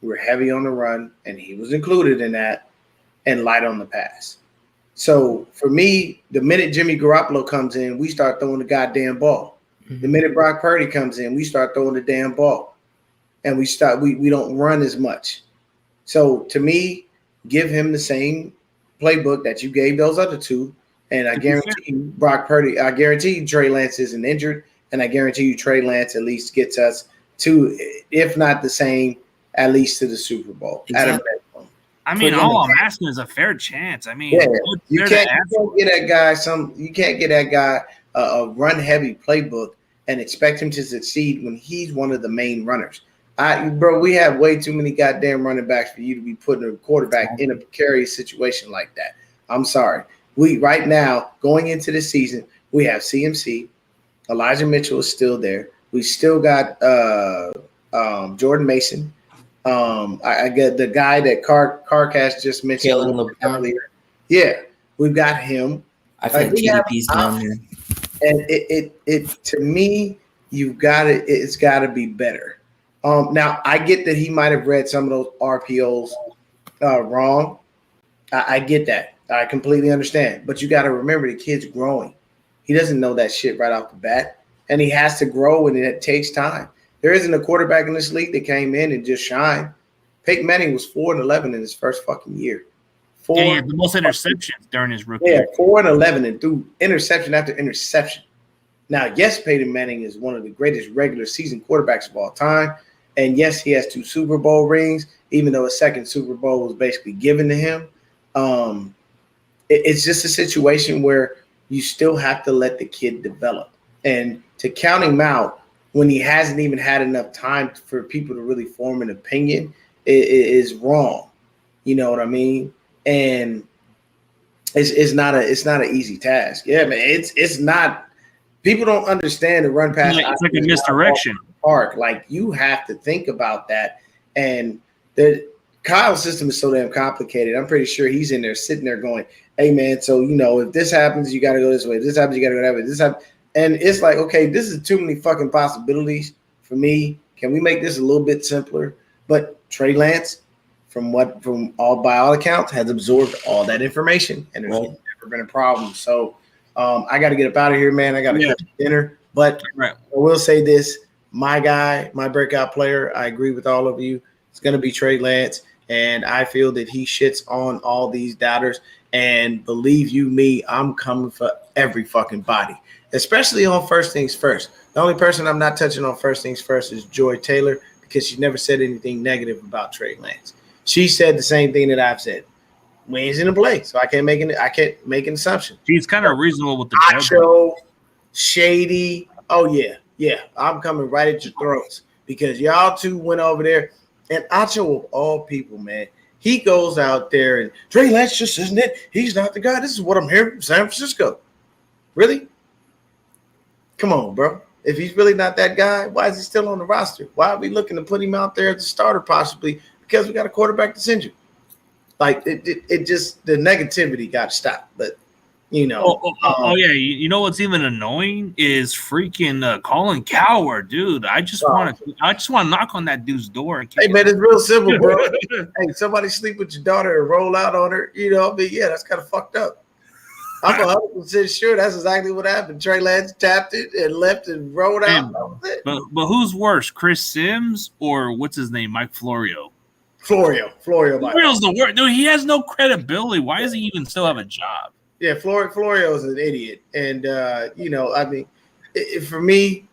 we're heavy on the run, and he was included in that, and light on the pass. So for me, the minute Jimmy Garoppolo comes in, we start throwing the goddamn ball. The minute Brock Purdy comes in, we start throwing the damn ball, and we don't run as much. So to me, give him the same playbook that you gave those other two, and I guarantee you Brock Purdy. I guarantee you Trey Lance isn't injured, and I guarantee you Trey Lance at least gets us to, if not the same, at least to the Super Bowl. Exactly. I mean, all I'm asking is a fair chance. I mean, you can't get that guy a run heavy playbook and expect him to succeed when he's one of the main runners. We have way too many goddamn running backs for you to be putting a quarterback in a precarious situation like that. I'm sorry. Right now, going into the season, we have CMC. Elijah Mitchell is still there. We still got Jordan Mason. I get the guy that Carcass just mentioned earlier. Yeah, we've got him. I feel like TDP's down there. And it to me, it's got to be better. Now I get that he might have read some of those RPOs wrong. I get that. I completely understand. But you got to remember the kid's growing. He doesn't know that shit right off the bat. And he has to grow, and it takes time. There isn't a quarterback in this league that came in and just shined. Peyton Manning was 4-11 in his first fucking year. And he had the most interceptions during his rookie year. 4-11 and threw interception after interception. Now, yes, Peyton Manning is one of the greatest regular season quarterbacks of all time. And yes, he has 2 Super Bowl rings, even though a second Super Bowl was basically given to him. It's just a situation where you still have to let the kid develop. And to count him out when he hasn't even had enough time for people to really form an opinion is wrong. You know what I mean? And it's not an easy task. Yeah, man. It's not. People don't understand the run pass. It's like a misdirection. Park. Like, you have to think about that. And Kyle's system is so damn complicated. I'm pretty sure he's in there sitting there going, hey, man, so, if this happens, you got to go this way. If this happens, you got to go that way. This happens. And it's like, okay, this is too many fucking possibilities for me. Can we make this a little bit simpler? But Trey Lance, by all accounts, has absorbed all that information, and there's never been a problem. So I got to get up out of here, man. I got to go to dinner. But I will say this. My guy, my breakout player, I agree with all of you. It's going to be Trey Lance, and I feel that he shits on all these doubters. And believe you me, I'm coming for every fucking body, especially on First Things First. The only person I'm not touching on First Things First is Joy Taylor, because she never said anything negative about Trey Lance. She said the same thing that I've said. Wayne's in the play, so I can't make an assumption. She's kind of reasonable with the Acho, shady. Oh yeah. Yeah, I'm coming right at your throats, because y'all two went over there. And Acho, of all people, man, he goes out there and Trey Lance just isn't it. He's not the guy. This is what I'm hearing from San Francisco. Really? Come on, bro. If he's really not that guy, why is he still on the roster? Why are we looking to put him out there as a starter possibly? Because we got a quarterback that's injured. Like, it just, the negativity got to stop. But, yeah. You know what's even annoying is freaking Colin Cowherd, dude. I just want to knock on that dude's door. And hey, man, it's real simple, bro. Hey, somebody sleep with your daughter and roll out on her. Yeah, that's kind of fucked up. I'm 100% sure that's exactly what happened. Trey Lance tapped it and left and rolled out. But who's worse, Chris Sims or what's his name, Mike Florio? Florio's the worst. Dude, he has no credibility. Why does he even still have a job? Yeah, Florio's an idiot. And, for me,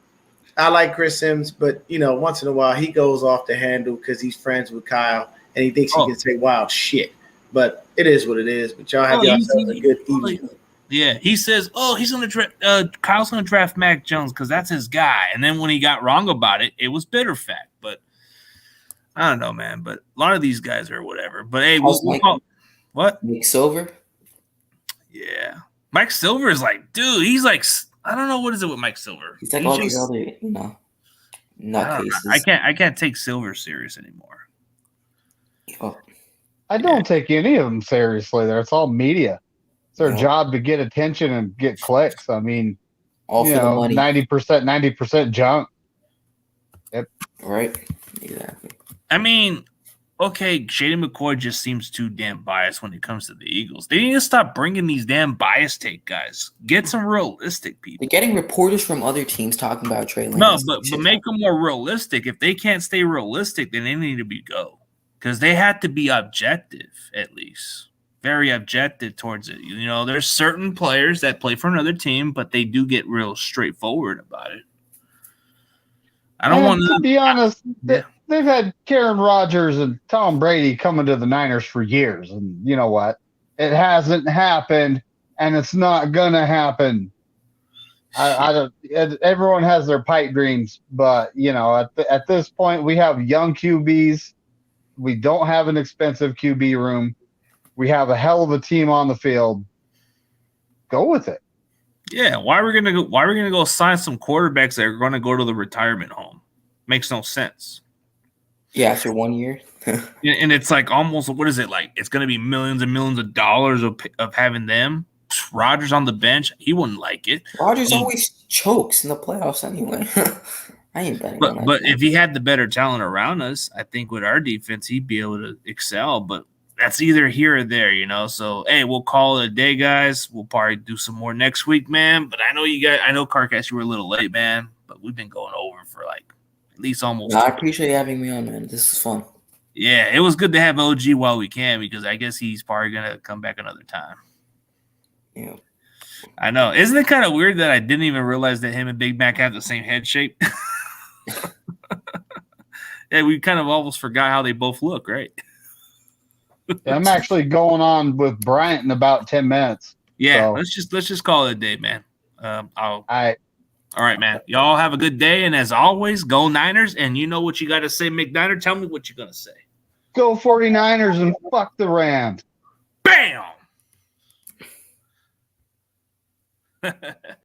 I like Chris Sims, but, once in a while he goes off the handle because he's friends with Kyle and he thinks he can say wild shit. But it is what it is. But y'all have yourselves a good evening. Yeah, he says, he's going to draft Kyle's going to draft Mac Jones because that's his guy. And then when he got wrong about it, it was bitter fact. But I don't know, man. But a lot of these guys are whatever. But, hey, what? Nick Silver? Yeah. Mike Silver is like, dude, he's like, I don't know what is it with Mike Silver. He's like all these other, nutcases. I can't take Silver serious anymore. I don't take any of them seriously. It's all media. It's their job to get attention and get clicks. I mean, all for the money. 90% junk. Yep. Right. Exactly. I mean, okay, Shady McCoy just seems too damn biased when it comes to the Eagles. They need to stop bringing these damn bias take guys. Get some realistic people. They're getting reporters from other teams talking about Trey Lance. No, but make them more realistic. If they can't stay realistic, then they need to go. Because they have to be objective, at least. Very objective towards it. There's certain players that play for another team, but they do get real straightforward about it. I don't want to be honest. They've had Karen Rodgers and Tom Brady coming to the Niners for years, and you know what? It hasn't happened, and it's not gonna happen. I don't. Everyone has their pipe dreams, but at this point, we have young QBs. We don't have an expensive QB room. We have a hell of a team on the field. Go with it. Yeah, why are we gonna go sign some quarterbacks that are gonna go to the retirement home? Makes no sense. Yeah, after 1 year. And it's like almost, what is it like? It's going to be millions and millions of dollars of having them. Rodgers on the bench, he wouldn't like it. Rodgers always chokes in the playoffs anyway. I ain't betting on that. But if he had the better talent around us, I think with our defense, he'd be able to excel. But that's either here or there, you know. So hey, we'll call it a day, guys. We'll probably do some more next week, man. But I know Carcass, you were a little late, man. But we've been going over for like at least almost. No, I appreciate you having me on, man. This is fun. Yeah, it was good to have OG while we can, because I guess he's probably gonna come back another time. Yeah. I know. Isn't it kind of weird that I didn't even realize that him and Big Mac have the same head shape? Yeah, we kind of almost forgot how they both look, right? Yeah, I'm actually going on with Bryant in about 10 minutes. Yeah, so. let's just call it a day, man. All right. All right, man. Y'all have a good day, and as always, go Niners. And you know what you got to say, McNiner. Tell me what you're gonna say. Go 49ers and fuck the Rams. Bam.